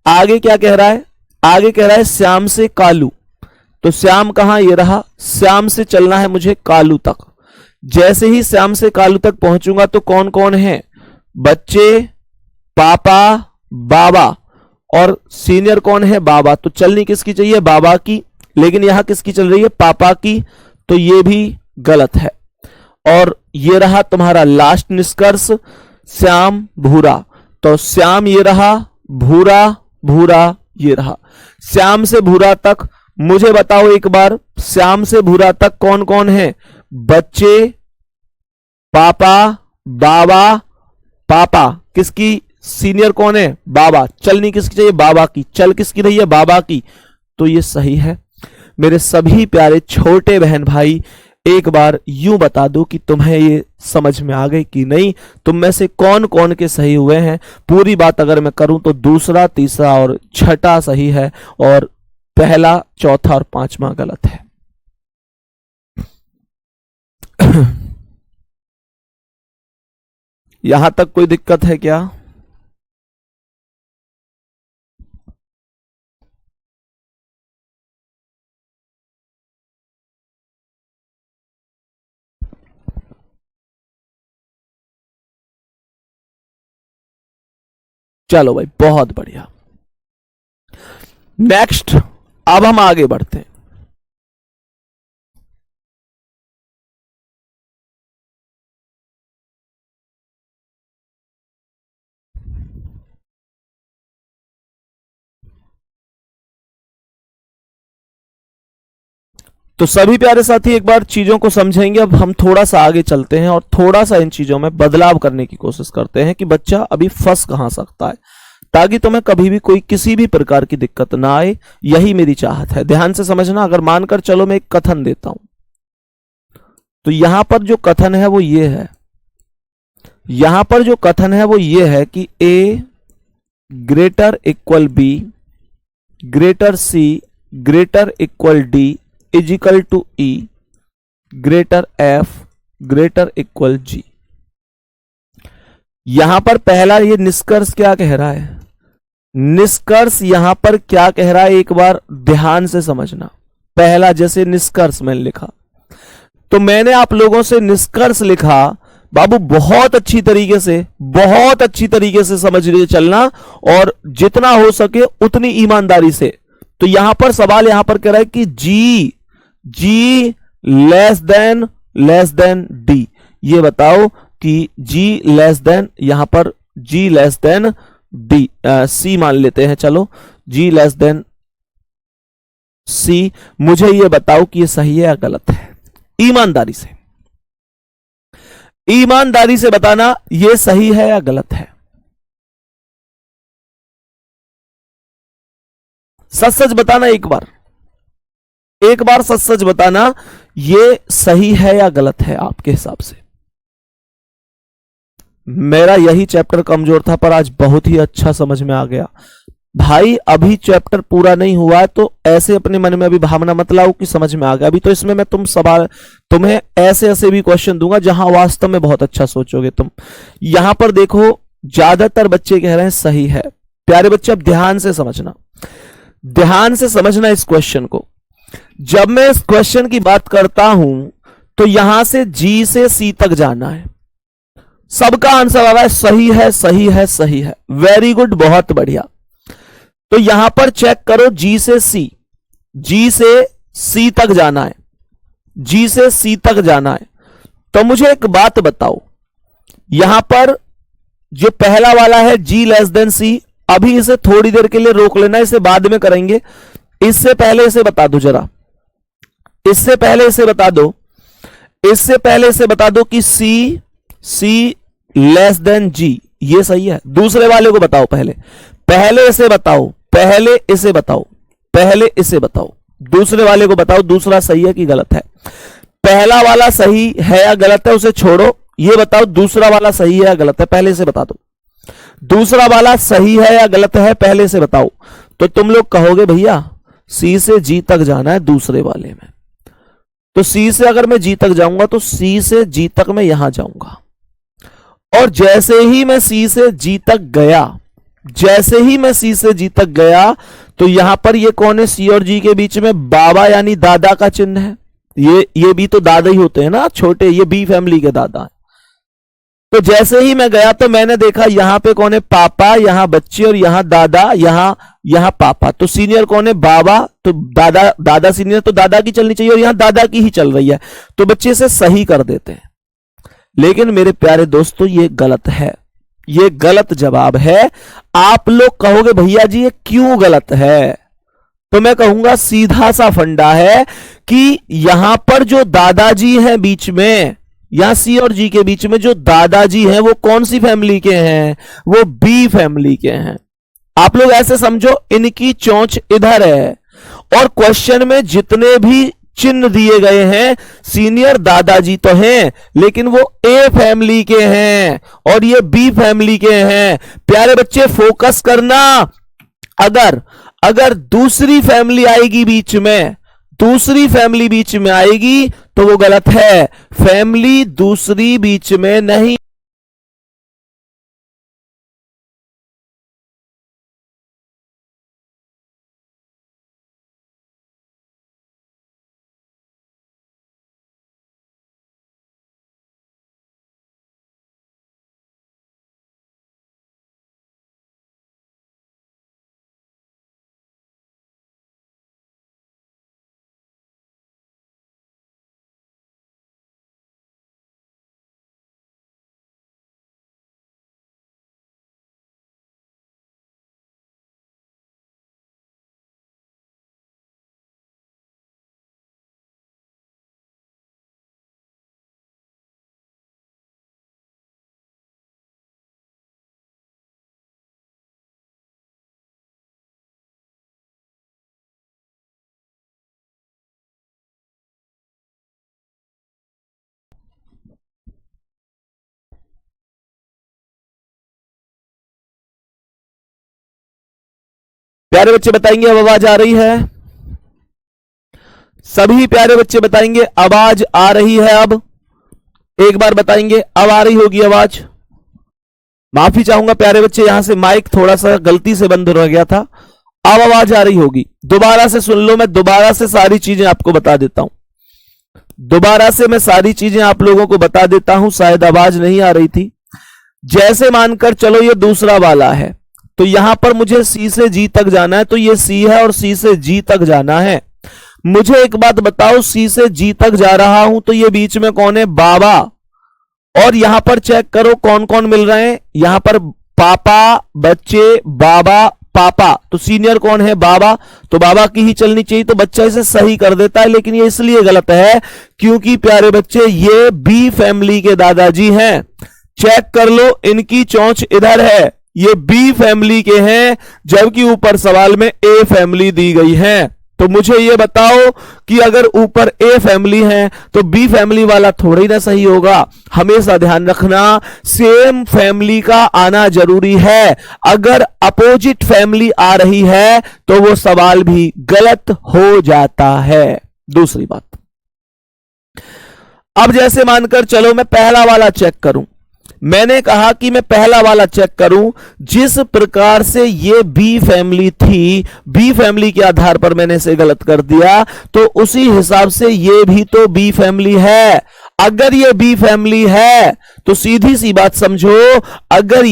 आगे क्या कह रहा है? आगे कह रहा है श्याम से कालू। तो श्याम कहां? ये रहा। श्याम से चलना है मुझे कालू तक। जैसे ही श्याम से कालू तक पहुंचूंगा तो कौन कौन है? बच्चे, पापा, बाबा। और सीनियर कौन है? बाबा। तो चलनी किसकी चाहिए? बाबा की। लेकिन यहां किसकी चल रही है? पापा की। तो ये भी गलत है। और ये रहा तुम्हारा लास्ट निष्कर्ष, श्याम भूरा। तो श्याम ये रहा, भूरा भूरा ये रहा। श्याम से भूरा तक मुझे बताओ एक बार, श्याम से भूरा तक कौन कौन है? बच्चे, पापा, बाबा, पापा। किसकी सीनियर कौन है? बाबा। चलनी किसकी चाहिए? बाबा की। चल किसकी रही है? बाबा की। तो ये सही है। मेरे सभी प्यारे छोटे बहन भाई, एक बार यूं बता दो कि तुम्हें ये समझ में आ गई कि नहीं। तुम में से कौन कौन के सही हुए हैं? पूरी बात अगर मैं करूं तो दूसरा, तीसरा और छठा सही है, और पहला, चौथा और पांचवा गलत है। यहां तक कोई दिक्कत है क्या? चलो भाई, बहुत बढ़िया। नेक्स्ट, अब हम आगे बढ़ते हैं। तो सभी प्यारे साथी एक बार चीजों को समझेंगे। अब हम थोड़ा सा आगे चलते हैं और थोड़ा सा इन चीजों में बदलाव करने की कोशिश करते हैं कि बच्चा अभी फंस कहां सकता है, ताकि तुम्हें कभी भी कोई किसी भी प्रकार की दिक्कत ना आए। यही मेरी चाहत है। ध्यान से समझना। अगर मानकर चलो मैं एक कथन देता हूं, तो यहां पर जो कथन है वो ये है, यहां पर जो कथन है वो ये है कि A greater equal B greater C greater equal D is equal to E greater F greater equal G. यहां पर पहला ये निष्कर्ष क्या कह रहा है? निष्कर्ष यहां पर क्या कह रहा है, एक बार ध्यान से समझना। पहला जैसे निष्कर्ष मैंने लिखा, तो मैंने आप लोगों से निष्कर्ष लिखा। बाबू बहुत अच्छी तरीके से, बहुत अच्छी तरीके से समझ के चलना, और जितना हो सके उतनी ईमानदारी से। तो यहां पर सवाल यहां पर कह रहा है कि जी लेस देन डी। ये बताओ कि जी लेस देन, यहां पर जी लेस देन डी, सी मान लेते हैं, चलो जी लेस देन सी। मुझे ये बताओ कि ये सही है या गलत है। ईमानदारी से, ईमानदारी से बताना ये सही है या गलत है। सच सच बताना, एक बार सच सच बताना ये सही है या गलत है आपके हिसाब से। मेरा यही चैप्टर कमजोर था, पर आज बहुत ही अच्छा समझ में आ गया। भाई अभी चैप्टर पूरा नहीं हुआ है, तो ऐसे अपने मन में अभी भावना मत लाओ कि समझ में आ गया। अभी तो इसमें मैं तुम्हें ऐसे ऐसे भी क्वेश्चन दूंगा जहां वास्तव में बहुत अच्छा सोचोगे तुम। यहां पर देखो, ज्यादातर बच्चे कह रहे हैं सही है। प्यारे बच्चे अब ध्यान से समझना, ध्यान से समझना इस क्वेश्चन को। जब मैं इस क्वेश्चन की बात करता हूं, तो यहां से जी से सी तक जाना है। सबका आंसर आ रहा है सही है, सही है, सही है। वेरी गुड, बहुत बढ़िया। तो यहां पर चेक करो, जी से सी, जी से सी तक जाना है, जी से सी तक जाना है। तो मुझे एक बात बताओ, यहां पर जो पहला वाला है जी लेस देन सी, अभी इसे थोड़ी देर के लिए रोक लेना, इसे बाद में करेंगे। इससे पहले इसे बता दो जरा, इससे पहले इसे बता दो, इससे पहले इसे बता दो कि सी लेस देन जी, ये सही है। दूसरे वाले को बताओ, पहले पहले इसे बताओ, पहले इसे बताओ, पहले इसे बताओ, दूसरे वाले को बताओ दूसरा सही है कि गलत है। पहला वाला सही है या गलत है उसे छोड़ो, ये बताओ दूसरा वाला सही है या गलत है, पहले से बता दो। दूसरा वाला सही है या गलत है पहले से बताओ। तो तुम लोग कहोगे भैया सी से जी तक जाना है दूसरे वाले में, तो सी से अगर मैं जी तक जाऊंगा तो सी से जी तक मैं यहां जाऊंगा, और जैसे ही मैं सी से जी तक गया, जैसे ही मैं सी से जी तक गया, तो यहां पर ये कौन है? सी और जी के बीच में बाबा यानी दादा का चिन्ह है। ये भी तो दादा ही होते हैं ना छोटे, ये बी फैमिली के दादा है। तो जैसे ही मैं गया तो मैंने देखा यहां पे कौन है? पापा, यहां बच्चे, और यहां दादा, यहां पापा। तो सीनियर कौन है? बाबा। तो दादा सीनियर, तो दादा की चलनी चाहिए, और यहां दादा की ही चल रही है, तो बच्चे इसे सही कर देते हैं। लेकिन मेरे प्यारे दोस्तों ये गलत है, ये गलत जवाब है। आप लोग कहोगे भैया जी ये क्यों गलत है? तो मैं कहूंगा सीधा सा फंडा है कि यहां पर जो दादाजी हैं बीच में, यहां सी और जी के बीच में जो दादाजी हैं वो कौन सी फैमिली के हैं? वो बी फैमिली के हैं। आप लोग ऐसे समझो इनकी चोंच इधर है, और क्वेश्चन में जितने भी चिन्ह दिए गए हैं सीनियर दादाजी तो हैं, लेकिन वो ए फैमिली के हैं और ये बी फैमिली के हैं। प्यारे बच्चे फोकस करना, अगर अगर दूसरी फैमिली आएगी बीच में, दूसरी फैमिली बीच में आएगी तो वो गलत है। फैमिली दूसरी बीच में नहीं प्यारे बच्चे बताएंगे अब आवाज आ रही है? सभी प्यारे बच्चे बताएंगे आवाज आ रही है? अब एक बार बताएंगे, अब आ रही होगी आवाज? माफी चाहूंगा प्यारे बच्चे, यहां से माइक थोड़ा सा गलती से बंद हो गया था। अब आवाज आ रही होगी। दोबारा से सुन लो, मैं दोबारा से सारी चीजें आपको बता देता हूं। दोबारा से मैं सारी चीजें आप लोगों को बता देता हूं, शायद आवाज नहीं आ रही थी। जैसे मानकर चलो ये दूसरा वाला है, तो यहां पर मुझे सी से जी तक जाना है, तो ये सी है और सी से जी तक जाना है। मुझे एक बात बताओ, सी से जी तक जा रहा हूं तो ये बीच में कौन है? बाबा। और यहां पर चेक करो कौन कौन मिल रहे हैं। यहां पर पापा, बच्चे, बाबा, पापा, तो सीनियर कौन है? बाबा। तो बाबा की ही चलनी चाहिए, तो बच्चा इसे सही कर देता है। लेकिन ये इसलिए गलत है क्योंकि प्यारे बच्चे ये बी फैमिली के दादाजी हैं। चेक कर लो, इनकी चोंच इधर है, ये बी फैमिली के हैं, जबकि ऊपर सवाल में ए फैमिली दी गई है। तो मुझे ये बताओ कि अगर ऊपर ए फैमिली है तो बी फैमिली वाला थोड़ा ही ना सही होगा। हमेशा ध्यान रखना, सेम फैमिली का आना जरूरी है। अगर अपोजिट फैमिली आ रही है तो वो सवाल भी गलत हो जाता है। दूसरी बात, अब जैसे मानकर चलो मैं पहला वाला चेक करूं। मैंने कहा कि मैं पहला वाला चेक करूं, जिस प्रकार से ये बी फैमिली थी, बी फैमिली के आधार पर मैंने इसे गलत कर दिया, तो उसी हिसाब से ये भी तो बी फैमिली है। अगर ये बी फैमिली है तो सीधी सी बात समझो, अगर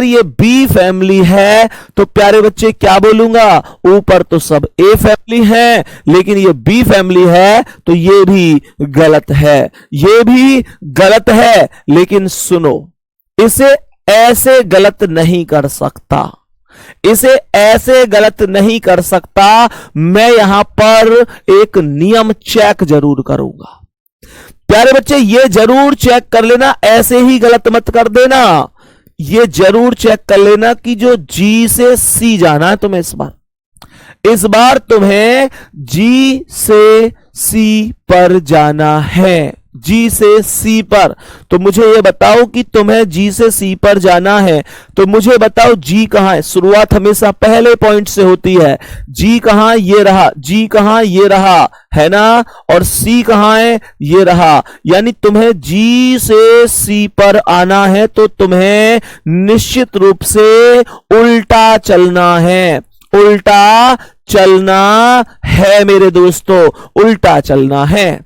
ये बी फैमिली है तो प्यारे बच्चे क्या बोलूंगा? ऊपर तो सब ए फैमिली है, लेकिन ये बी फैमिली है तो ये भी गलत है, ये भी गलत है। लेकिन सुनो, इसे ऐसे गलत नहीं कर सकता, इसे ऐसे गलत नहीं कर सकता। मैं यहां पर एक नियम चेक जरूर करूंगा। प्यारे बच्चे ये जरूर चेक कर लेना, ऐसे ही गलत मत कर देना। ये जरूर चेक कर लेना कि जो जी से सी जाना है तुम्हें इस बार तुम्हें जी से सी पर जाना है, जी से सी पर। तो मुझे ये बताओ कि तुम्हें जी से सी पर जाना है, तो मुझे बताओ जी कहां है? शुरुआत हमेशा पहले पॉइंट से होती है। जी कहां? ये रहा। जी कहां? ये रहा, है ना? और सी कहां है? ये रहा। यानी तुम्हें जी से सी पर आना है तो तुम्हें निश्चित रूप से उल्टा चलना है, उल्टा चलना है मेरे दोस्तों, उल्टा चलना है।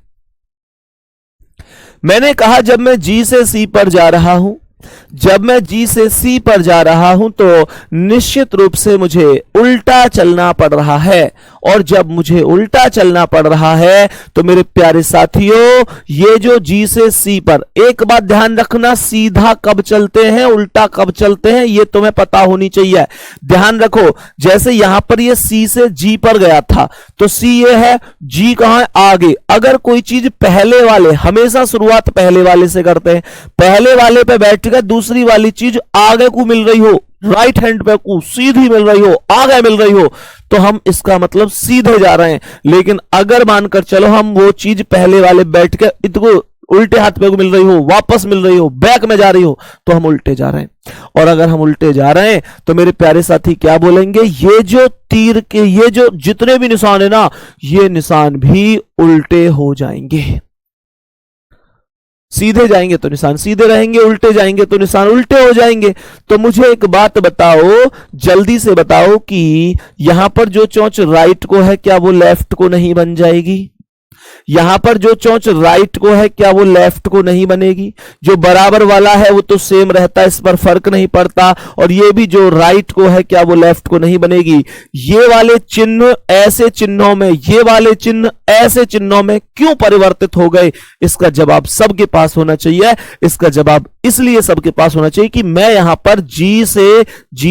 मैंने कहा जब मैं जी से सी पर जा रहा हूं, जब मैं जी से सी पर जा रहा हूं तो निश्चित रूप से मुझे उल्टा चलना पड़ रहा है। और जब मुझे उल्टा चलना पड़ रहा है तो मेरे प्यारे साथियों, ये जो जी से सी पर, एक बात ध्यान रखना, सीधा कब चलते हैं, उल्टा कब चलते हैं, ये तुम्हें पता होनी चाहिए। ध्यान रखो, जैसे यहां पर ये सी से जी पर गया था तो सी ये है, जी कहां है? आगे। अगर कोई चीज पहले वाले, हमेशा शुरुआत पहले वाले से करते हैं, पहले वाले पे बैठ कर दूसरी वाली चीज आगे को मिल रही हो, राइट हैंड पे को सीधी मिल रही हो, आगे मिल रही हो, तो हम इसका मतलब सीधे जा रहे हैं। लेकिन अगर मानकर चलो हम वो चीज पहले वाले बैठ के इनको उल्टे हाथ पे को मिल रही हो, वापस मिल रही हो, बैक में जा रही हो, तो हम उल्टे जा रहे हैं। और अगर हम उल्टे जा रहे हैं तो मेरे प्यारे साथी क्या बोलेंगे? ये जो तीर के ये जो जितने भी निशान है ना, ये निशान भी उल्टे हो जाएंगे। सीधे जाएंगे तो निशान सीधे रहेंगे, उल्टे जाएंगे तो निशान उल्टे हो जाएंगे। तो मुझे एक बात बताओ, जल्दी से बताओ कि यहां पर जो चोंच राइट को है क्या वो लेफ्ट को नहीं बन जाएगी? यहां पर जो चोंच राइट को है क्या वो लेफ्ट को नहीं बनेगी? जो बराबर वाला है वो तो सेम रहता है, इस पर फर्क नहीं पड़ता। और ये भी जो राइट को है क्या वो लेफ्ट को नहीं बनेगी? ये वाले चिन्ह ऐसे चिन्हों में, ये वाले चिन्ह ऐसे चिन्हों में क्यों परिवर्तित हो गए? इसका जवाब सबके पास होना चाहिए। इसका जवाब इसलिए सबके पास होना चाहिए कि मैं यहां पर जी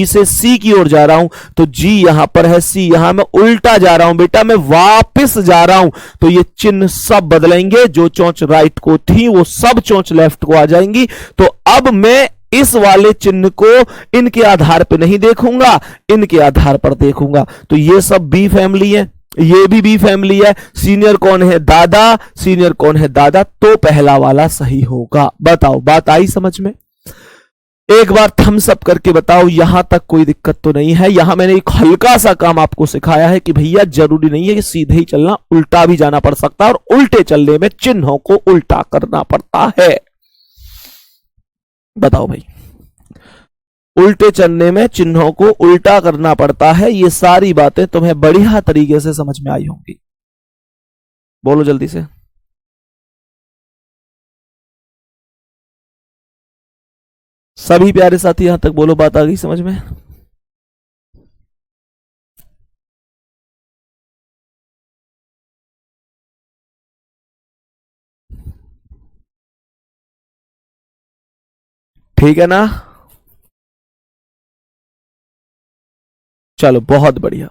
से सी की ओर जा रहा हूं, तो जी यहां पर है, सी यहां मैं उल्टा जा रहा हूं बेटा, मैं वापस जा रहा हूं, तो ये चिन्ह सब बदलेंगे। जो चोंच राइट को थी वो सब चोंच लेफ्ट को आ जाएंगी। तो अब मैं इस वाले चिन्ह को इनके आधार पर नहीं देखूंगा, इनके आधार पर देखूंगा। तो ये सब बी फैमिली है, ये भी बी फैमिली है। सीनियर कौन है? दादा। सीनियर कौन है? दादा। तो पहला वाला सही होगा। बताओ, बात आई समझ में? एक बार थम्स अप करके बताओ यहां तक कोई दिक्कत तो नहीं है। यहां मैंने एक हल्का सा काम आपको सिखाया है कि भैया जरूरी नहीं है कि सीधे ही चलना, उल्टा भी जाना पड़ सकता है, और उल्टे चलने में चिन्हों को उल्टा करना पड़ता है। बताओ भाई, उल्टे चलने में चिन्हों को उल्टा करना पड़ता है। ये सारी बातें तुम्हें बढ़िया तरीके से समझ में आई होंगी। बोलो जल्दी से। सभी प्यारे साथी यहां तक बोलो, बात आ गई समझ में? ठीक है ना? चलो बहुत बढ़िया।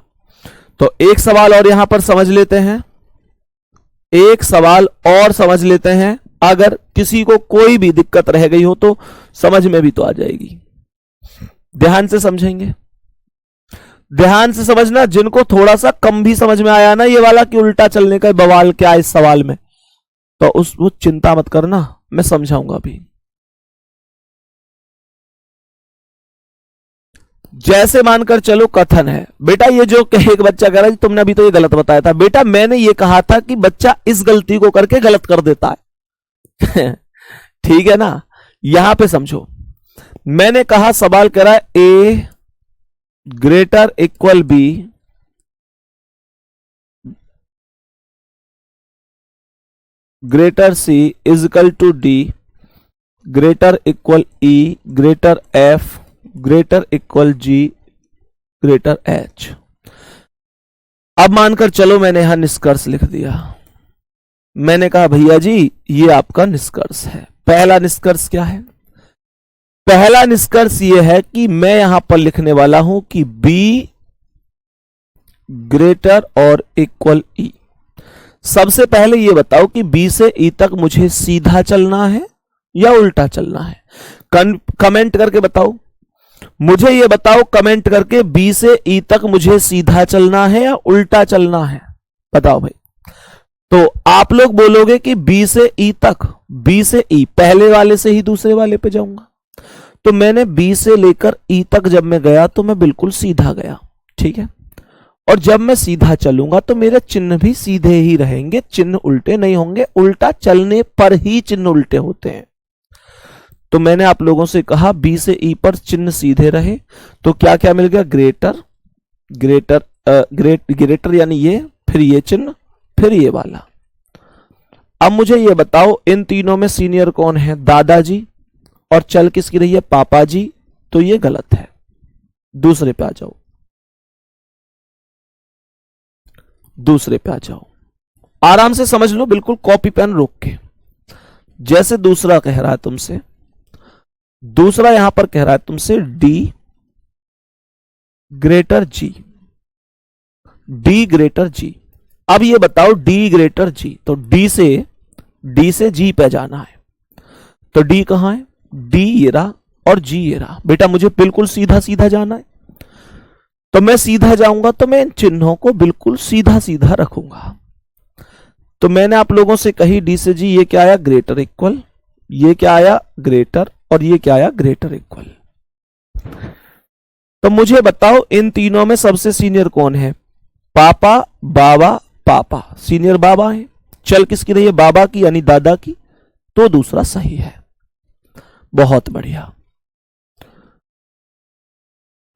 तो एक सवाल और यहां पर समझ लेते हैं, एक सवाल और समझ लेते हैं। अगर किसी को कोई भी दिक्कत रह गई हो तो समझ में भी तो आ जाएगी। ध्यान से समझेंगे, ध्यान से समझना। जिनको थोड़ा सा कम भी समझ में आया ना ये वाला कि उल्टा चलने का बवाल क्या है इस सवाल में, तो वो चिंता मत करना, मैं समझाऊंगा अभी। जैसे मानकर चलो कथन है, बेटा ये जो एक बच्चा कह रहा है तुमने अभी तो ये गलत बताया था, बेटा मैंने ये कहा था कि बच्चा इस गलती को करके गलत कर देता है। ठीक है ना? यहां पे समझो, मैंने कहा सवाल कह रहा है A greater equal B greater C is equal to D greater equal E greater F greater equal G greater H. अब मानकर चलो मैंने यहां निष्कर्ष लिख दिया। मैंने कहा भैया जी ये आपका निष्कर्ष है। पहला निष्कर्ष क्या है? पहला निष्कर्ष यह है कि मैं यहां पर लिखने वाला हूं कि B ग्रेटर और इक्वल E। सबसे पहले यह बताओ कि B से E तक मुझे सीधा चलना है या उल्टा चलना है? कमेंट करके बताओ, मुझे यह बताओ कमेंट करके, B से E तक मुझे सीधा चलना है या उल्टा चलना है? बताओ भाई। तो आप लोग बोलोगे कि B से E तक, B से E, पहले वाले से ही दूसरे वाले पे जाऊंगा। तो मैंने B से लेकर E तक जब मैं गया तो मैं बिल्कुल सीधा गया, ठीक है। और जब मैं सीधा चलूंगा तो मेरे चिन्ह भी सीधे ही रहेंगे, चिन्ह उल्टे नहीं होंगे। उल्टा चलने पर ही चिन्ह उल्टे होते हैं। तो मैंने आप लोगों से कहा B से E पर चिन्ह सीधे रहे तो क्या क्या मिल गया? ग्रेटर, ग्रेटर, ग्रेटर यानी ये, फिर ये चिन्ह, फिर ये वाला। अब मुझे ये बताओ इन तीनों में सीनियर कौन है? दादाजी। और चल किसकी रही है? पापा जी। तो ये गलत है। दूसरे पे आ जाओ, दूसरे पे आ जाओ, आराम से समझ लो, बिल्कुल कॉपी पेन रोक के। जैसे दूसरा कह रहा है तुमसे, दूसरा यहां पर कह रहा है तुमसे D greater G, D greater G। अब ये बताओ D ग्रेटर G, तो D से G पे जाना है। तो D कहां है? D ये रहा और G ये रहा। बेटा मुझे बिल्कुल सीधा सीधा जाना है, तो मैं सीधा जाऊंगा तो मैं इन चिन्हों को बिल्कुल सीधा सीधा रखूंगा। तो मैंने आप लोगों से कही D से G, ये क्या आया? ग्रेटर इक्वल, ये क्या आया? ग्रेटर, और ये क्या आया? Greater equal. तो मुझे बताओ इन तीनों में सबसे सीनियर कौन है? पापा, बाबा, पापा। सीनियर बाबा है। चल किसकी रही है? बाबा की यानी दादा की। तो दूसरा सही है। बहुत बढ़िया।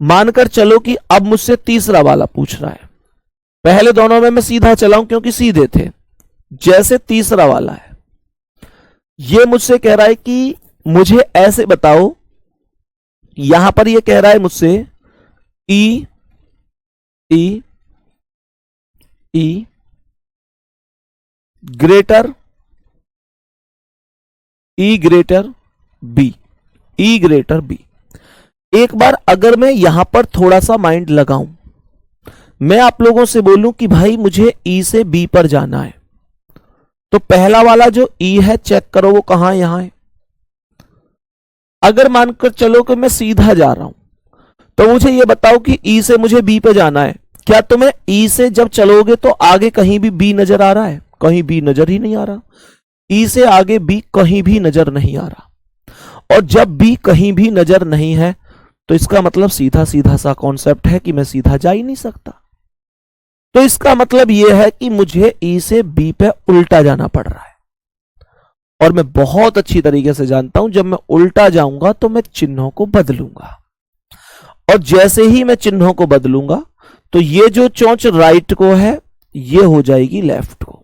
मानकर चलो कि अब मुझसे तीसरा वाला पूछ रहा है। पहले दोनों में मैं सीधा चला हूं क्योंकि सीधे थे। जैसे तीसरा वाला है, ये मुझसे कह रहा है कि मुझे ऐसे बताओ, यहां पर ये कह रहा है मुझसे E E E greater E greater B, E greater B। एक बार अगर मैं यहां पर थोड़ा सा माइंड लगाऊं, मैं आप लोगों से बोलूं कि भाई मुझे E से B पर जाना है, तो पहला वाला जो E है चेक करो वो कहां है? यहां है। अगर मानकर चलो कि मैं सीधा जा रहा हूं, तो मुझे ये बताओ कि E से मुझे B पे जाना है। क्या तुम्हें E से जब चलोगे तो आगे कहीं भी B नजर आ रहा है? कहीं B नजर ही नहीं आ रहा। E से आगे B कहीं भी नजर नहीं आ रहा। और जब बी कहीं भी नजर नहीं है तो इसका मतलब सीधा सीधा सा कॉन्सेप्ट है कि मैं सीधा जा ही नहीं सकता। तो इसका मतलब यह है कि मुझे ई से बी पे उल्टा जाना पड़ रहा है, और मैं बहुत अच्छी तरीके से जानता हूं जब मैं उल्टा जाऊंगा तो मैं चिन्हों को बदलूंगा, और जैसे ही मैं चिन्हों को बदलूंगा तो ये जो चोंच राइट को है ये हो जाएगी लेफ्ट को।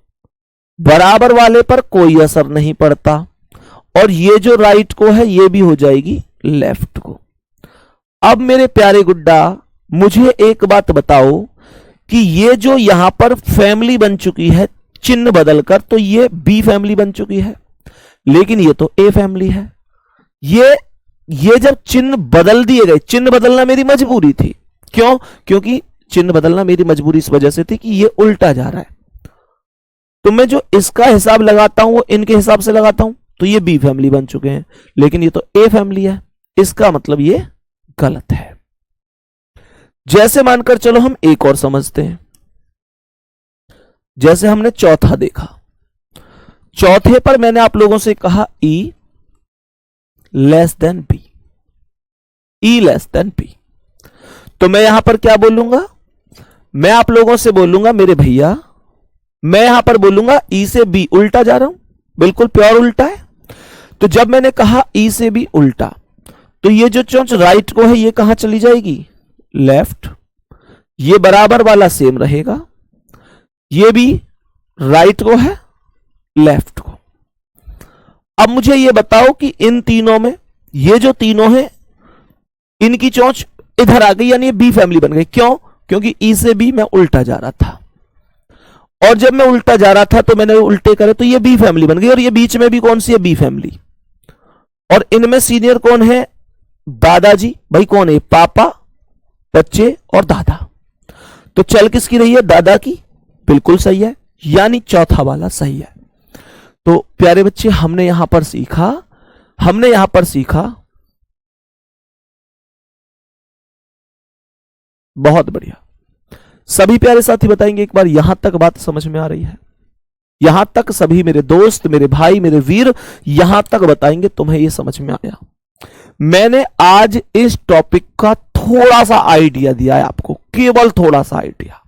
बराबर वाले पर कोई असर नहीं पड़ता, और ये जो राइट को है ये भी हो जाएगी लेफ्ट को। अब मेरे प्यारे गुड्डा मुझे एक बात बताओ कि ये जो यहां पर फैमिली बन चुकी है चिन्ह बदलकर, तो ये बी फैमिली बन चुकी है, लेकिन ये तो ए फैमिली है। ये जब चिन्ह बदल दिए गए, चिन्ह बदलना मेरी मजबूरी थी। क्यों? क्योंकि चिन्ह बदलना मेरी मजबूरी इस वजह से थी कि ये उल्टा जा रहा है, तो मैं जो इसका हिसाब लगाता हूं वो इनके हिसाब से लगाता हूं, तो ये बी फैमिली बन चुके हैं, लेकिन ये तो ए फैमिली है, इसका मतलब ये गलत है। जैसे मानकर चलो हम एक और समझते हैं। जैसे हमने चौथा देखा, चौथे पर मैंने आप लोगों से कहा ई लेस देन बी, ई लेस बिन बी, तो मैं यहां पर क्या बोलूंगा? मैं आप लोगों से बोलूंगा मेरे भैया, मैं यहां पर बोलूंगा ई से बी उल्टा जा रहा हूं, बिल्कुल प्योर उल्टा है। तो जब मैंने कहा ई से बी उल्टा, तो ये जो चोंच राइट को है ये कहां चली जाएगी? लेफ्ट। ये बराबर वाला सेम रहेगा, ये भी राइट को है लेफ्ट को। अब मुझे ये बताओ कि इन तीनों में ये जो तीनों हैं इनकी चोंच इधर आ गई, यानी ये बी फैमिली बन गई। क्यों? क्योंकि ई से बी मैं उल्टा जा रहा था, और जब मैं उल्टा जा रहा था तो मैंने उल्टे करे तो ये बी फैमिली बन गई, और ये बीच में भी कौन सी है? B family. और इनमें सीनियर कौन है? दादाजी। भाई कौन है? पापा, बच्चे और दादा। तो चल किसकी रही है? दादा की। बिल्कुल सही है, यानी चौथा वाला सही है। तो प्यारे बच्चे हमने यहां पर सीखा, बहुत बढ़िया। सभी प्यारे साथी बताएंगे एक बार, यहां तक बात समझ में आ रही है? यहां तक सभी मेरे दोस्त, मेरे भाई, मेरे वीर यहां तक बताएंगे तुम्हें ये समझ में आया? मैंने आज इस टॉपिक का थोड़ा सा आइडिया दिया है आपको, केवल थोड़ा सा आइडिया।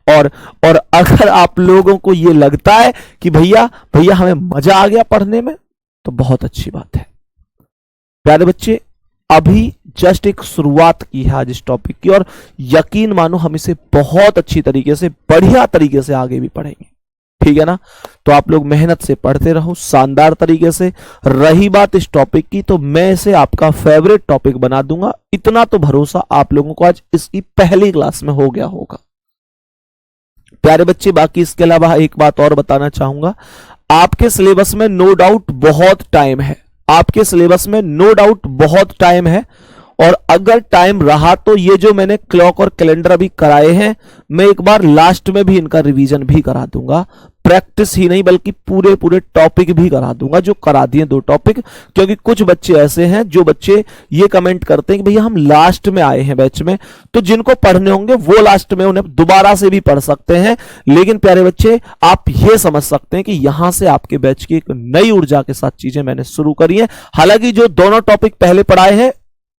और अगर आप लोगों को ये लगता है कि भैया हमें मजा आ गया पढ़ने में, तो बहुत अच्छी बात है। प्यारे बच्चे अभी जस्ट एक शुरुआत की है आज इस टॉपिक की, और यकीन मानो हम इसे बहुत अच्छी तरीके से, बढ़िया तरीके से आगे भी पढ़ेंगे, ठीक है ना? तो आप लोग मेहनत से पढ़ते रहो शानदार तरीके से। रही बात इस टॉपिक की, तो मैं इसे आपका फेवरेट टॉपिक बना दूंगा, इतना तो भरोसा आप लोगों को आज इसकी पहली क्लास में हो गया होगा। प्यारे बच्चे बाकी इसके अलावा एक बात और बताना चाहूंगा, आपके सिलेबस में नो डाउट बहुत टाइम है, आपके सिलेबस में नो डाउट बहुत टाइम है, और अगर टाइम रहा तो ये जो मैंने क्लॉक और कैलेंडर अभी कराए हैं, मैं एक बार लास्ट में भी इनका रिवीजन भी करा दूंगा। प्रैक्टिस ही नहीं बल्कि पूरे टॉपिक भी करा दूंगा, जो करा दिए 2 टॉपिक। क्योंकि कुछ बच्चे ऐसे हैं जो बच्चे ये कमेंट करते हैं कि भैया हम लास्ट में आए हैं बैच में, तो जिनको पढ़ने होंगे वो लास्ट में उन्हें दोबारा से भी पढ़ सकते हैं। लेकिन प्यारे बच्चे आप ये समझ सकते हैं कि यहां से आपके बैच की एक नई ऊर्जा के साथ चीजें मैंने शुरू करी है। हालांकि जो दोनों टॉपिक पहले पढ़ाए हैं,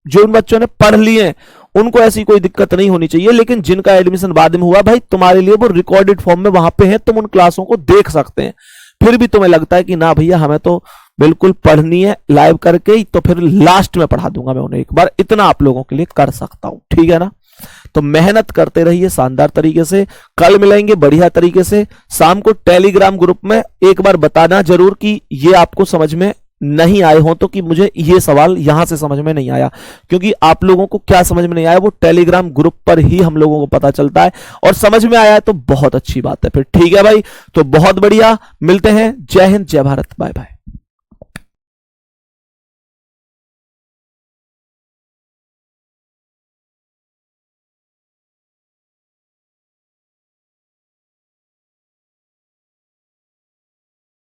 जो उन बच्चों ने पढ़ लिए उनको ऐसी कोई दिक्कत नहीं होनी चाहिए, लेकिन जिनका एडमिशन बाद में हुआ, भाई तुम्हारे लिए वो रिकॉर्डेड फॉर्म में वहां पे है, तुम उन क्लासों को देख सकते हैं। फिर भी तुम्हें लगता है कि ना भैया हमें तो बिल्कुल पढ़नी है लाइव करके ही, तो फिर लास्ट में पढ़ा दूंगा मैं उन्हें एक बार, इतना आप लोगों के लिए कर सकता हूं, ठीक है ना? तो मेहनत करते रहिए शानदार तरीके से। कल मिलेंगे बढ़िया तरीके से। शाम को टेलीग्राम ग्रुप में एक बार बताना जरूर कि ये आपको समझ में नहीं आए हो, तो कि मुझे ये सवाल यहां से समझ में नहीं आया, क्योंकि आप लोगों को क्या समझ में नहीं आया वो टेलीग्राम ग्रुप पर ही हम लोगों को पता चलता है, और समझ में आया है तो बहुत अच्छी बात है फिर, ठीक है भाई? तो बहुत बढ़िया, मिलते हैं। जय हिंद, जय भारत, बाय बाय।